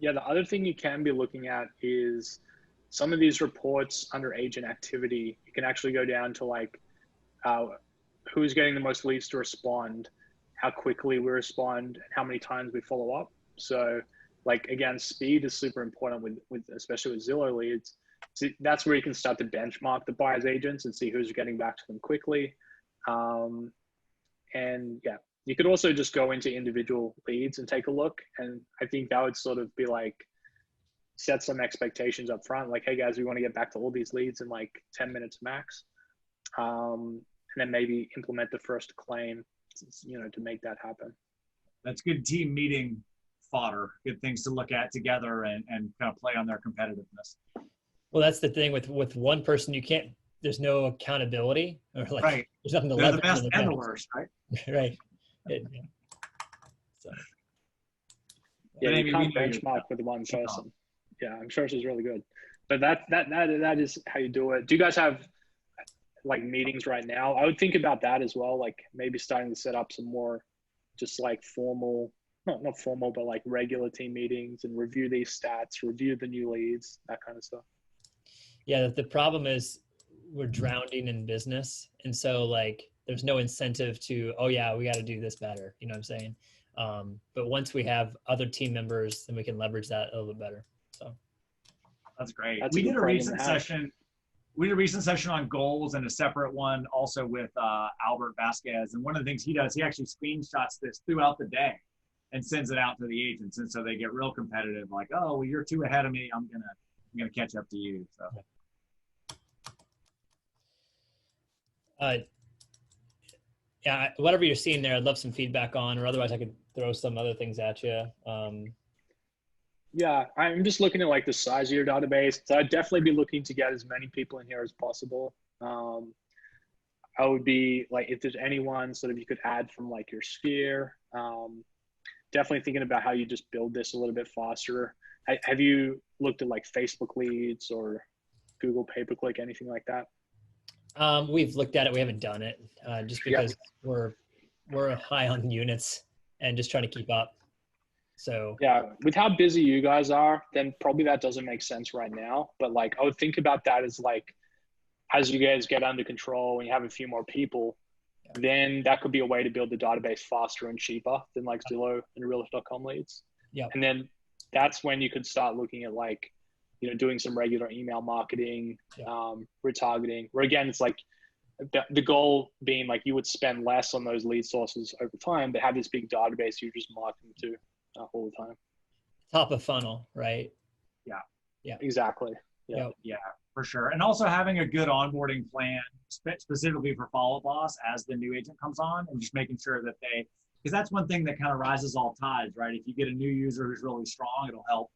Yeah, the other thing you can be looking at is some of these reports under agent activity. You can actually go down to like who's getting the most leads to respond, how quickly we respond, and how many times we follow up. So like, again, speed is super important with especially with Zillow leads. So that's where you can start to benchmark the buyer's agents and see who's getting back to them quickly. And yeah, you could also just go into individual leads and take a look. And I think that would sort of be like, set some expectations up front. Like, hey guys, we want to get back to all these leads in like 10 minutes max. And then maybe implement the first claim, to make that happen. That's good team meeting fodder, good things to look at together and kind of play on their competitiveness. Well, that's the thing with one person, there's no accountability, or like, right. There's nothing to They're the leverage best on and the worst, right? Right. So. Yeah, you can't benchmark with one person. Yeah, I'm sure she's really good. But that is how you do it. Do you guys have like meetings right now? I would think about that as well, like maybe starting to set up some more just like formal, not formal, but like regular team meetings, and review these stats, review the new leads, that kind of stuff. Yeah, the problem is we're drowning in business. And so like, there's no incentive to, oh yeah, we got to do this better. You know what I'm saying? But once we have other team members, then we can leverage that a little bit better. So that's great. That's We a good did a problem recent to have. session. We did a recent session on goals and a separate one also with Albert Vasquez. And one of the things he does, he actually screenshots this throughout the day and sends it out to the agents. And so they get real competitive, like, oh, well, you're 2 ahead of me. I'm gonna catch up to you. So. Yeah, whatever you're seeing there, I'd love some feedback on, or otherwise I could throw some other things at you. Yeah, I'm just looking at like the size of your database. So I'd definitely be looking to get as many people in here as possible. I would be like, if there's anyone sort of you could add from like your sphere, definitely thinking about how you just build this a little bit faster. Have you looked at like Facebook leads or Google pay-per-click, anything like that? We've looked at it. We haven't done it just because we're high on units and just trying to keep up. So yeah, with how busy you guys are, then probably that doesn't make sense right now. But like, I would think about that as like, as you guys get under control and you have a few more people, then that could be a way to build the database faster and cheaper than like Zillow and Realtor.com leads. Yeah. And then that's when you could start looking at like, you know, doing some regular email marketing, retargeting, where again, it's like the goal being like you would spend less on those lead sources over time, but have this big database you're just marketing to all the time. Top of funnel, right? Yeah. Exactly. Yeah. Yep. Yeah, for sure. And also having a good onboarding plan specifically for Follow Up Boss as the new agent comes on, and just making sure that because that's one thing that kind of rises all tides, right? If you get a new user who's really strong, it'll help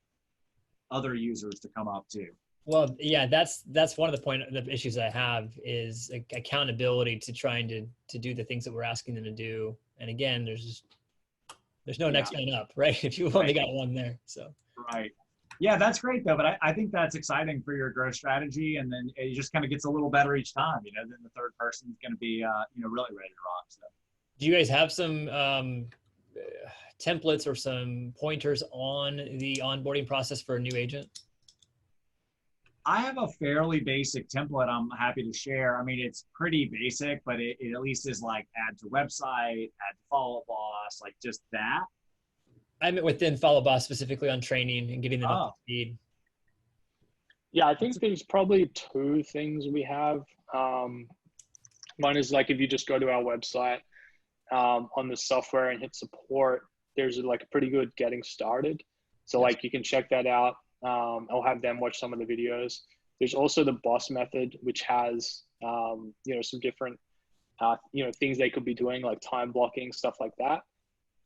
other users to come up too. Well, yeah, that's one of the issues I have is accountability to trying to do the things that we're asking them to do. And again, there's no next man up, right? If you've only got one there, so. Right. Yeah, that's great though. But I think that's exciting for your growth strategy. And then it just kind of gets a little better each time, you know, then the third person is going to be, really ready to rock. So. Do you guys have some templates or some pointers on the onboarding process for a new agent? I have a fairly basic template I'm happy to share. I mean, it's pretty basic, but it at least is like add to website, add to Follow Up Boss, like just that. I meant within Follow Up Boss specifically on training and getting them up to speed. Yeah, I think there's probably 2 things we have. One is like if you just go to our website on the software and hit support, there's like a pretty good getting started. So like you can check that out. I'll have them watch some of the videos. There's also the boss method, which has, some different, things they could be doing like time blocking, stuff like that.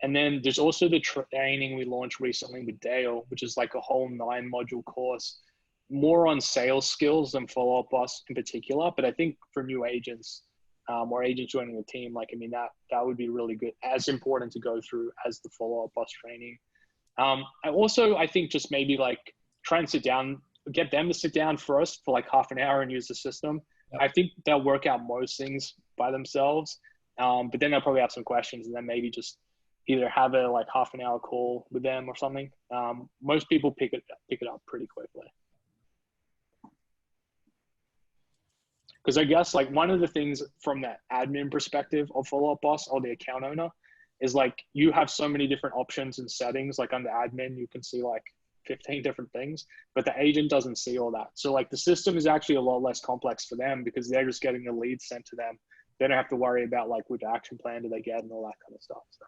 And then there's also the training we launched recently with Dale, which is like a whole 9-module course, more on sales skills than Follow Up Boss in particular. But I think for new agents or agents joining the team, like, I mean, that would be really good, as important to go through as the Follow Up Boss training. I think just maybe like try and get them to sit down first for like half an hour and use the system. Yep. I think they'll work out most things by themselves. But then they'll probably have some questions, and then maybe just either have a like half an hour call with them or something. Most people pick it up pretty quickly. Because I guess like one of the things from that admin perspective of Follow Up Boss or the account owner is like you have so many different options and settings. Like under admin, you can see like 15 different things, but the agent doesn't see all that. So like the system is actually a lot less complex for them because they're just getting the leads sent to them. They don't have to worry about like which action plan do they get and all that kind of stuff. So.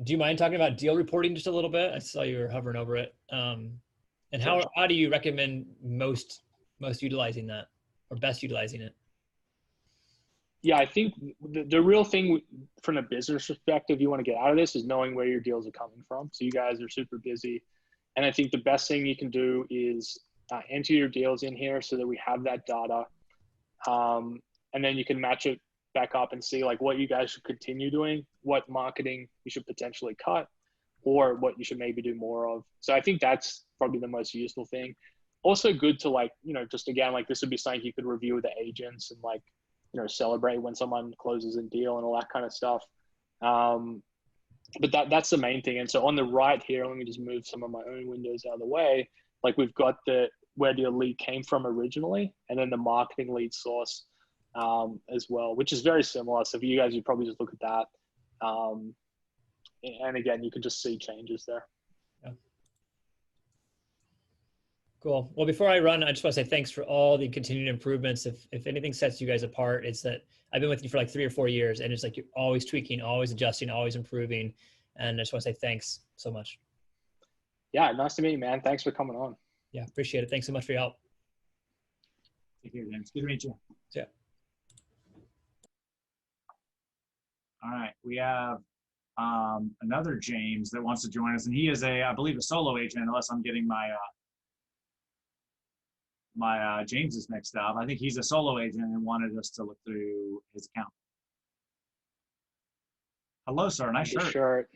Do you mind talking about deal reporting just a little bit? I saw you were hovering over it. And how do you recommend most utilizing that or best utilizing it? Yeah, I think the real thing from a business perspective you want to get out of this is knowing where your deals are coming from. So you guys are super busy. And I think the best thing you can do is enter your deals in here so that we have that data. And then you can match it back up and see like what you guys should continue doing, what marketing you should potentially cut, or what you should maybe do more of. So I think that's probably the most useful thing. Also good to like, just again, like this would be something you could review with the agents and like, celebrate when someone closes a deal and all that kind of stuff. But that's the main thing. And so on the right here, let me just move some of my own windows out of the way. Like we've got where the lead came from originally, and then the marketing lead source. as well, which is very similar. So for you guys, you probably just look at that. And again, you can just see changes there. Yeah. Cool. Well, before I run, I just want to say thanks for all the continued improvements. If anything sets you guys apart, it's that I've been with you for like 3 or 4 years, and it's like you're always tweaking, always adjusting, always improving. And I just want to say thanks so much. Yeah, nice to meet you, man. Thanks for coming on. Yeah, appreciate it. Thanks so much for your help. Take care, James. Good to meet you. Yeah. All right, we have another James that wants to join us, and he is I believe, a solo agent, unless I'm getting my James's mixed up. I think he's a solo agent and wanted us to look through his account. Hello, sir. Nice shirt.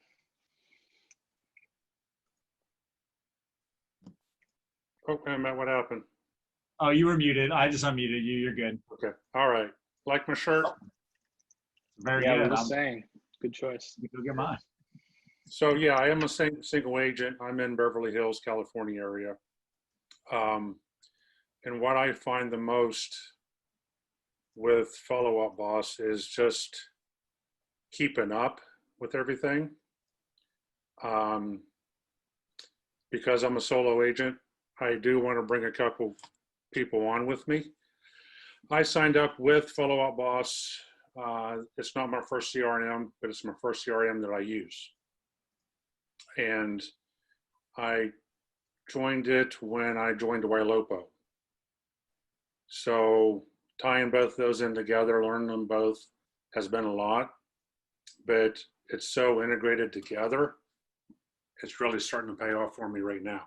Okay, Matt, what happened? Oh, you were muted. I just unmuted you. You're good. Okay, all right. Like my shirt? Very Yeah, good. we were saying, good choice. You go get mine. So yeah, I am a single agent. I'm in Beverly Hills, California area. And what I find the most with Follow Up Boss is just keeping up with everything. Because I'm a solo agent, I do want to bring a couple people on with me. I signed up with Follow Up Boss. It's not my first CRM, but it's my first CRM that I use. And I joined it when I joined Wailopo. So tying both those in together, learning them both has been a lot, but it's so integrated together. It's really starting to pay off for me right now.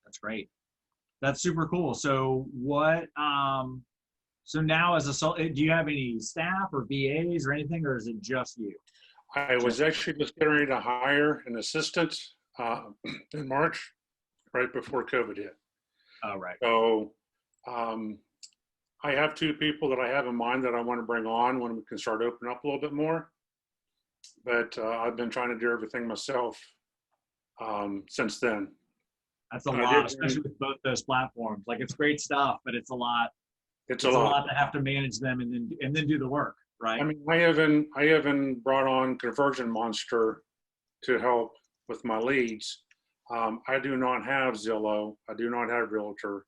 That's great. That's super cool. So what, so now as a solo, do you have any staff or VAs or anything, or is it just you? I was actually just getting ready to hire an assistant in March, right before COVID hit. Oh, right. So I have 2 people that I have in mind that I want to bring on when we can start opening up a little bit more. But I've been trying to do everything myself since then. That's a lot, especially with both those platforms. Like, it's great stuff, but it's a lot. It's a lot to have to manage them and then do the work, right? I mean, I haven't brought on Conversion Monster to help with my leads. I do not have Zillow. I do not have Realtor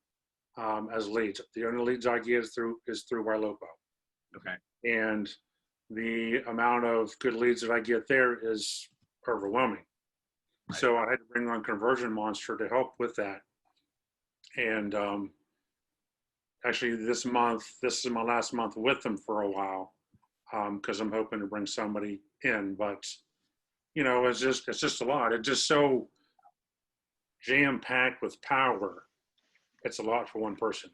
as leads. The only leads I get is through Wailopo. Okay. And the amount of good leads that I get there is overwhelming. Right. So I had to bring on Conversion Monster to help with that. And actually this is my last month with them for a while, because I'm hoping to bring somebody in. But you know, it's just a lot. It's just so jam-packed with power. It's a lot for one person.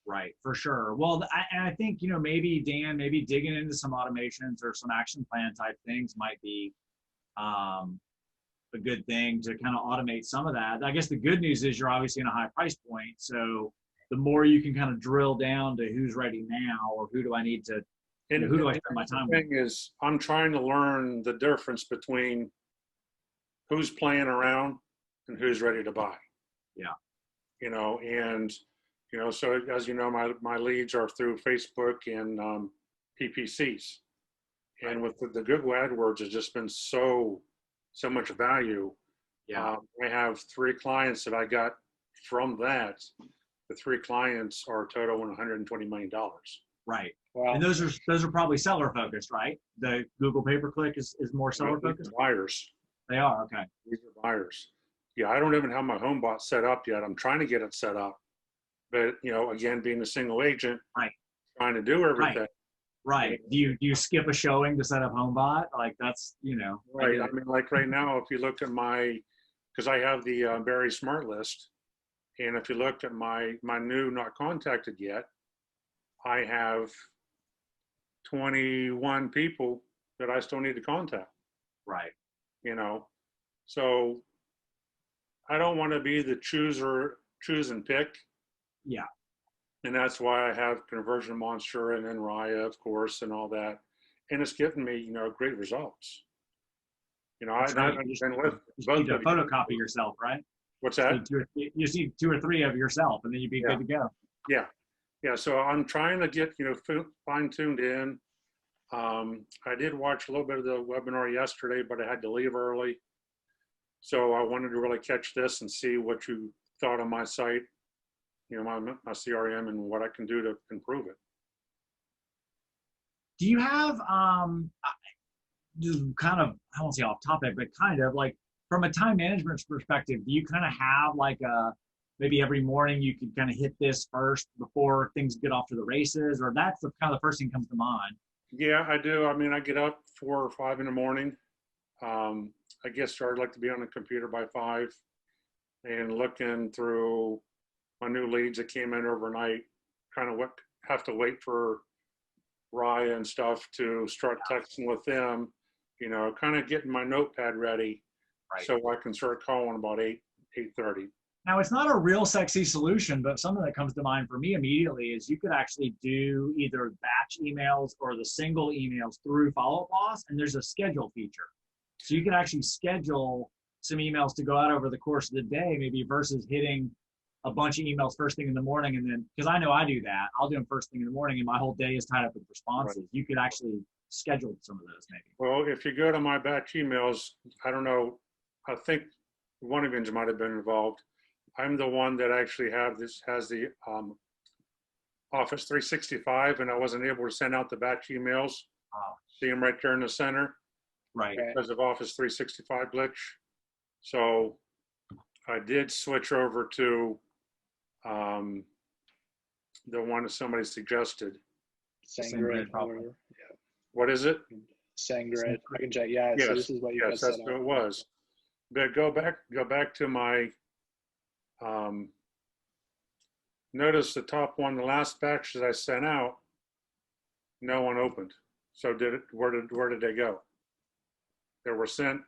Right, for sure. Well, I think, you know, maybe Dan, digging into some automations or some action plan type things might be a good thing to kind of automate some of that. I guess the good news is you're obviously in a high price point. So the more you can kind of drill down to who's ready now, or who do I need to, you know, who do I spend my time with? The thing is, I'm trying to learn the difference between who's playing around and who's ready to buy. Yeah. You know, and, you know, so as you know, my leads are through Facebook and PPCs. And with the Google AdWords has just been so much value. Yeah. I have 3 clients that I got from that. The 3 clients are totaling $120 million. Right. Wow. And those are probably seller focused, right? The Google pay-per-click is more seller focused? Buyers. They are, okay. These are buyers. Yeah, I don't even have my home bot set up yet. I'm trying to get it set up. But, you know, again, being a single agent, right, trying to do everything. Right. Do you skip a showing to set up HomeBot? Like, that's, you know. Right. I mean, like right now, if you look at because I have the Barry Smart List, and if you looked at my new not contacted yet, I have 21 people that I still need to contact. Right. You know, so I don't want to be the choose and pick. Yeah. And that's why I have Conversion Monster and then Raya, of course, and all that. And it's given me, you know, great results. You know, I've been with both you need to photocopy yourself, right? What's that? You just need 2 or 3 of yourself, and then you'd be good to go. Yeah. Yeah, so I'm trying to get, fine tuned in. I did watch a little bit of the webinar yesterday, but I had to leave early. So I wanted to really catch this and see what you thought of my site, my CRM, and what I can do to improve it. Do you have, just kind of, I won't say off topic, but kind of like from a time management perspective, do you kind of have like maybe every morning you could kind of hit this first before things get off to the races, or that's the kind of the first thing that comes to mind? Yeah, I do. I mean, I get up 4 or 5 in the morning. I get started, like to be on the computer by 5 and looking through my new leads that came in overnight, kind of have to wait for Raya and stuff to start texting with them, kind of getting my notepad ready, Right. So I can start calling about 8:30. Now, it's not a real sexy solution, but something that comes to mind for me immediately is you could actually do either batch emails or the single emails through Follow Up Boss, and there's a schedule feature. So you can actually schedule some emails to go out over the course of the day, maybe versus hitting a bunch of emails first thing in the morning. And then, because I know I do that, I'll do them first thing in the morning and my whole day is tied up with responses. Right. You could actually schedule some of those maybe. Well, if you go to my batch emails, I don't know, I think one of you might have been involved. I'm the one that actually has the Office 365, and I wasn't able to send out the batch emails. Oh. See them right there in the center. Right. Because of Office 365 glitch. So I did switch over to the one that somebody suggested. SendGrid. Probably. Yeah. What is it? SendGrid. I can check. Yeah. Yes. So this is what you yes, that's what it was. But go back to my. Notice the top one, the last batch that I sent out, no one opened. So where did they go? They were sent,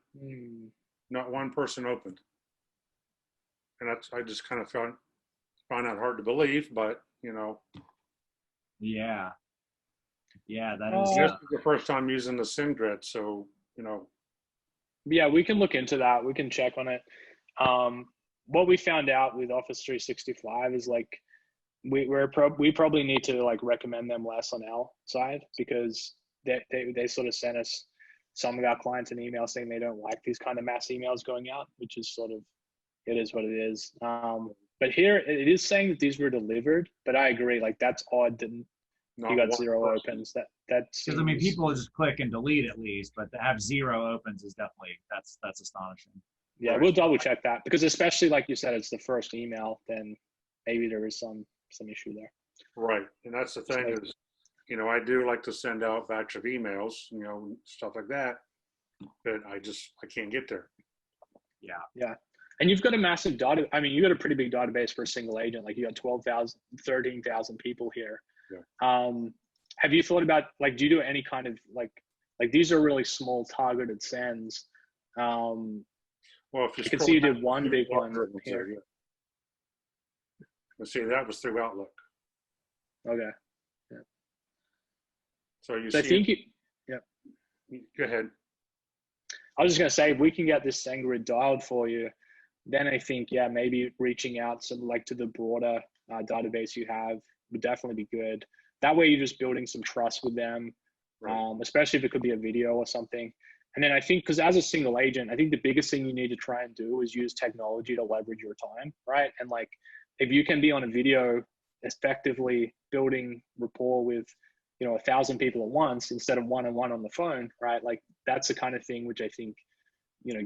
not one person opened. And I just kind of found that hard to believe, but Yeah. Yeah, that this is. is the first time using the SendGrid, so Yeah, we can look into that. We can check on it. What we found out with Office 365 is like we probably need to like recommend them less on our side because they sort of sent us, some of our clients, an email saying they don't like these kind of mass emails going out, which is sort of, it is what it is. But here it is saying that these were delivered, but I agree, like that's odd that you got 0 opens. That's because I mean people just click and delete at least, but to have 0 opens is definitely that's astonishing. Yeah, we'll double check that because especially like you said, it's the first email, then maybe there is some issue there. Right, and that's the thing is, I do like to send out batch of emails, stuff like that, but I can't get there. Yeah. Yeah. And you've got a massive data. I mean, you got a pretty big database for a single agent. Like you got 12,000, 13,000 people here. Yeah. Have you thought about, like, do you do any kind of like these are really small targeted sends? Well, if you can see you did one big one here. Yeah. Let's see, that was through Outlook. Okay. Yeah. So you so see, I think yeah. Go ahead. I was just gonna say, if we can get this SendGrid dialed for you, then I think, yeah, maybe reaching out to the broader database you have would definitely be good. That way you're just building some trust with them, right. Especially if it could be a video or something. And then I think, because as a single agent, I think the biggest thing you need to try and do is use technology to leverage your time, right? And like, if you can be on a video effectively building rapport with, 1,000 people at once instead of one-on-one on the phone, right? Like that's the kind of thing which I think,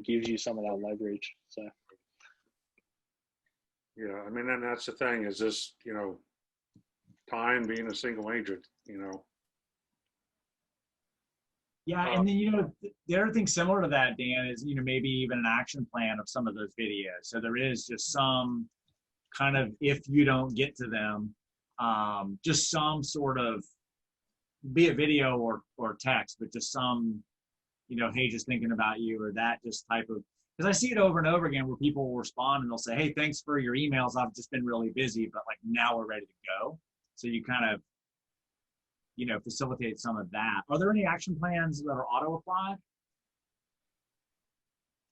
gives you some of that leverage. So. Yeah, I mean, and that's the thing is this, time being a single agent, Yeah, and then, the other thing similar to that, Dan, is, maybe even an action plan of some of those videos. So there is just some kind of, if you don't get to them, just some sort of, be it video or text, but just some, hey, just thinking about you, or that just type of, because I see it over and over again where people will respond and they'll say, hey, thanks for your emails. I've just been really busy, but like now we're ready to go. So you kind of, facilitate some of that. Are there any action plans that are auto-applied?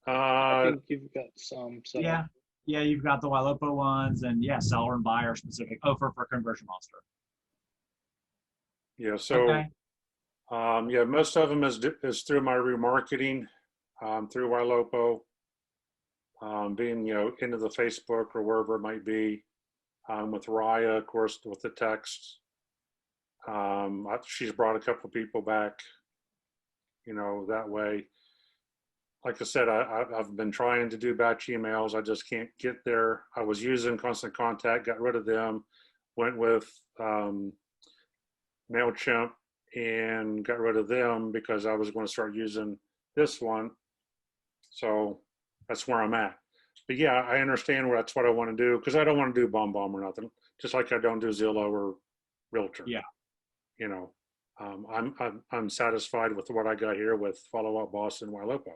I think you've got some. So. Yeah, you've got the Ylopo ones, and yeah, seller and buyer specific. Oh, for Conversion Monster. Yeah. So, Okay. yeah, most of them is through my remarketing, through Ylopo, being, into the Facebook or wherever it might be, with Raya, of course, with the text. She's brought a couple of people back, that way. Like I said, I've been trying to do batch emails. I just can't get there. I was using Constant Contact, got rid of them, went with MailChimp and got rid of them because I was going to start using this one. So that's where I'm at. But yeah, I understand that's what I want to do, because I don't want to do BombBomb or nothing, just like I don't do Zillow or Realtor. Yeah. I'm satisfied with what I got here with Follow Up Boss and Ylopo.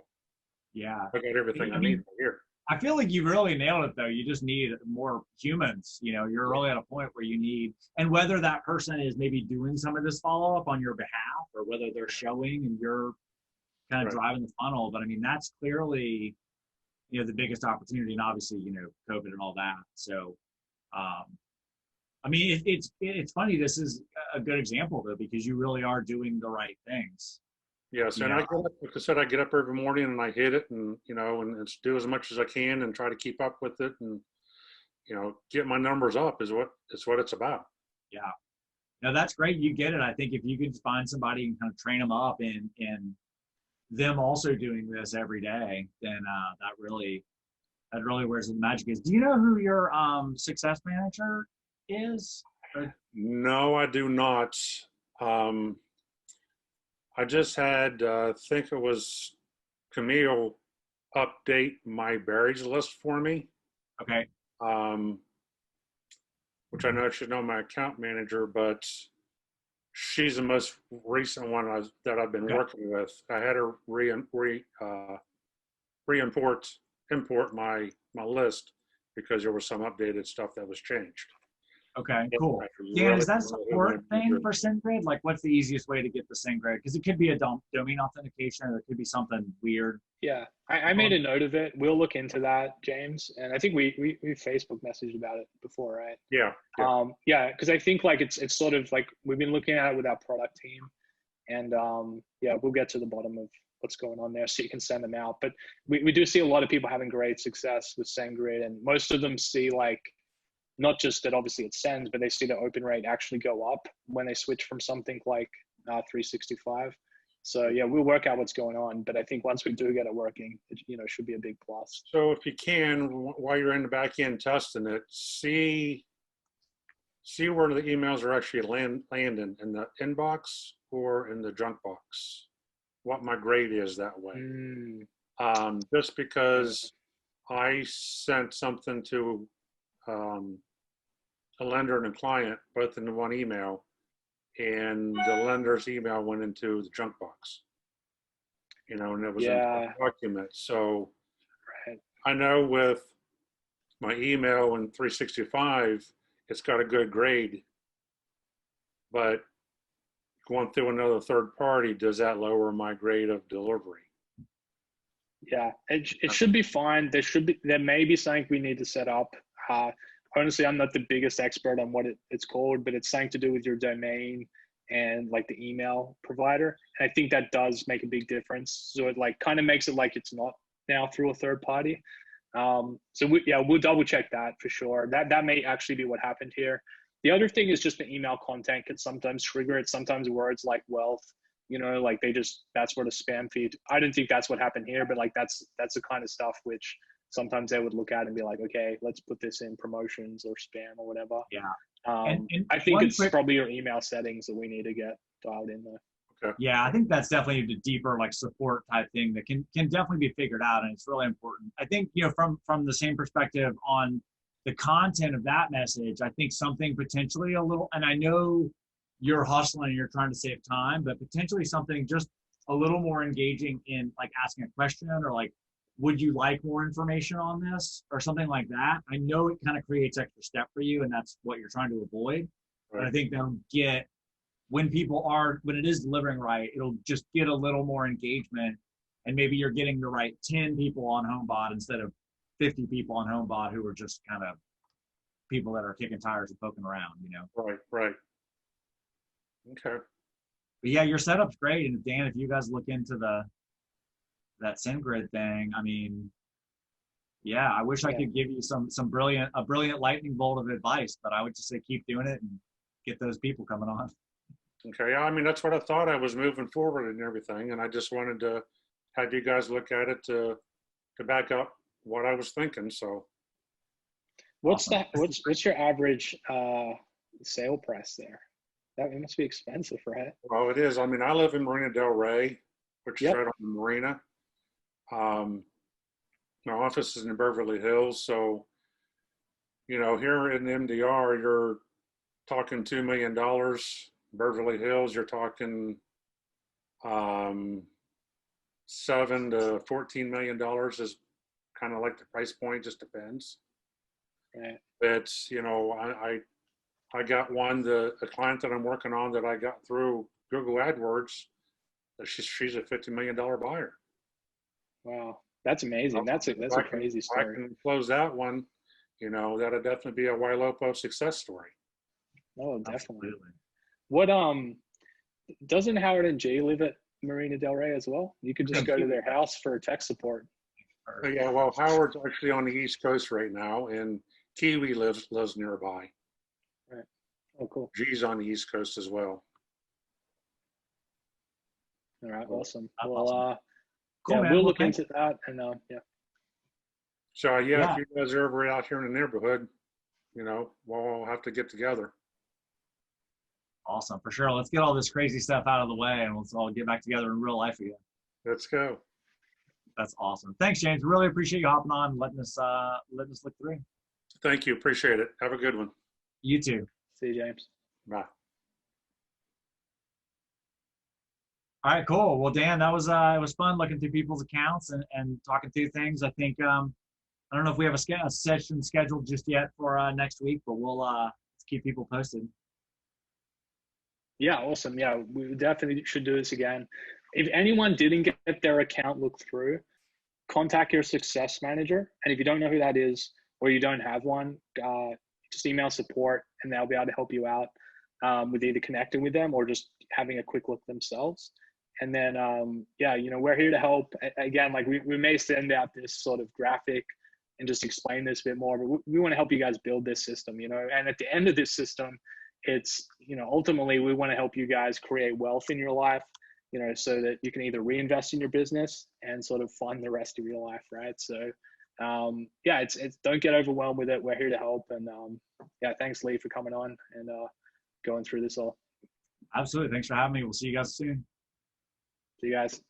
Yeah. I got everything I I mean, need here. I feel like you really nailed it, though. You just need more humans. You're really at a point where you need, and whether that person is maybe doing some of this follow up on your behalf, or whether they're showing and you're kind of driving the funnel. But I mean, that's clearly, the biggest opportunity, and obviously, COVID and all that. So, I mean, it's funny. This is a good example, though, because you really are doing the right things. Yes, and I get up, like I said, I get up every morning and I hit it, and and it's do as much as I can and try to keep up with it, and get my numbers up is what it's about. Yeah, no, that's great. You get it. I think if you could find somebody and kind of train them up in them also doing this every day, then that really where's the magic is. Do you know who your success manager is? No, I do not. I just had, I think it was Camille, update my berries list for me. Okay. Which I know she's not my account manager, but she's the most recent one that I've been working with. I had her import my list because there was some updated stuff that was changed. Okay, cool. Dan, is that a support thing for SendGrid? Like, what's the easiest way to get the SendGrid? Because it could be a domain authentication, or it could be something weird. Yeah, I made a note of it. We'll look into that, James. And I think we Facebook messaged about it before, right? Yeah. Yeah, because I think like it's sort of like we've been looking at it with our product team, and yeah, we'll get to the bottom of what's going on there so you can send them out. But we do see a lot of people having great success with SendGrid, and most of them see like, not just that obviously it sends, but they see the open rate actually go up when they switch from something like 365. So yeah, we'll work out what's going on. But I think once we do get it working, it should be a big plus. So if you can, while you're in the back end testing it, see where the emails are actually landing in the inbox or in the junk box. What my grade is that way. Just because I sent something to a lender and a client both in one email, and the lender's email went into the junk box, and it was in a document. So I know with my email in 365, it's got a good grade, but going through another third party, does that lower my grade of delivery? Yeah, it should be fine. There may be something we need to set up. Honestly, I'm not the biggest expert on what it's called, but it's something to do with your domain and like the email provider. And I think that does make a big difference. So it like kind of makes it like it's not now through a third party. So we'll double check that for sure. That may actually be what happened here. The other thing is just the email content can sometimes trigger it. Sometimes words like wealth, like that's where the spam feed. I didn't think that's what happened here, but like that's the kind of stuff which sometimes they would look at and be like, okay, let's put this in promotions or spam or whatever. Yeah. And I think it's probably your email settings that we need to get dialed in there. Okay. Yeah, I think that's definitely the deeper like support type thing that can definitely be figured out, and it's really important. I think from the same perspective on the content of that message, I think something potentially a little, and I know you're hustling and you're trying to save time, but potentially something just a little more engaging in like asking a question or like, would you like more information on this or something like that? I know it kind of creates extra step for you, and that's what you're trying to avoid. Right. But I think they'll get, when it is delivering right, it'll just get a little more engagement, and maybe you're getting the right 10 people on HomeBot instead of 50 people on HomeBot who are just kind of people that are kicking tires and poking around, Right. Okay. But yeah, your setup's great. And Dan, if you guys look into that SendGrid thing, I mean, yeah, I wish I could give you a brilliant lightning bolt of advice, but I would just say keep doing it and get those people coming on. Okay, I mean, that's what I thought. I was moving forward and everything, and I just wanted to have you guys look at it to back up what I was thinking. So What's Awesome. what's your average sale price there? That must be expensive, right? well, it is. I mean, I live in Marina Del Rey, which is Yep. right on the marina. My office is in Beverly Hills, so here in the MDR, you're talking $2 million. Beverly Hills, you're talking $7 to $14 million is kind of like the price point. Just depends. Right. It's I got one, a client that I'm working on that I got through Google AdWords. She's a $50 million buyer. Wow, that's amazing. That's a crazy I story. can close that one. That'll definitely be a Wailopo success story. Oh, definitely. Absolutely. What doesn't Howard and Jay live at Marina Del Rey as well? You could just go to their house for tech support. Yeah, well, Howard's actually on the East Coast right now, and Kiwi lives nearby. Right. Oh, cool. G's on the East Coast as well. All right, awesome. That's Well, awesome. Cool, yeah, man. we'll Well, look into that, and yeah. So Yeah. if you guys are ever out here in the neighborhood, we'll all have to get together. Awesome, for sure. Let's get all this crazy stuff out of the way, and let's all get back together in real life again. Let's go. That's awesome. Thanks, James. Really appreciate you hopping on and letting us look through. Thank you. Appreciate it. Have a good one. You too. See you, James. Bye. All right, cool. Well, Dan, it was fun looking through people's accounts and talking through things. I think I don't know if we have a session scheduled just yet for next week, but we'll keep people posted. Yeah, awesome. Yeah, we definitely should do this again. If anyone didn't get their account looked through, contact your success manager. And if you don't know who that is, or you don't have one, just email support and they'll be able to help you out with either connecting with them or just having a quick look themselves. And then, we're here to help. Again, like we may send out this sort of graphic and just explain this a bit more, but we want to help you guys build this system, and at the end of this system, it's, ultimately we want to help you guys create wealth in your life, so that you can either reinvest in your business and sort of fund the rest of your life. Right. So, it's don't get overwhelmed with it. We're here to help. And thanks, Lee, for coming on and going through this all. Absolutely. Thanks for having me. We'll see you guys soon. See you guys.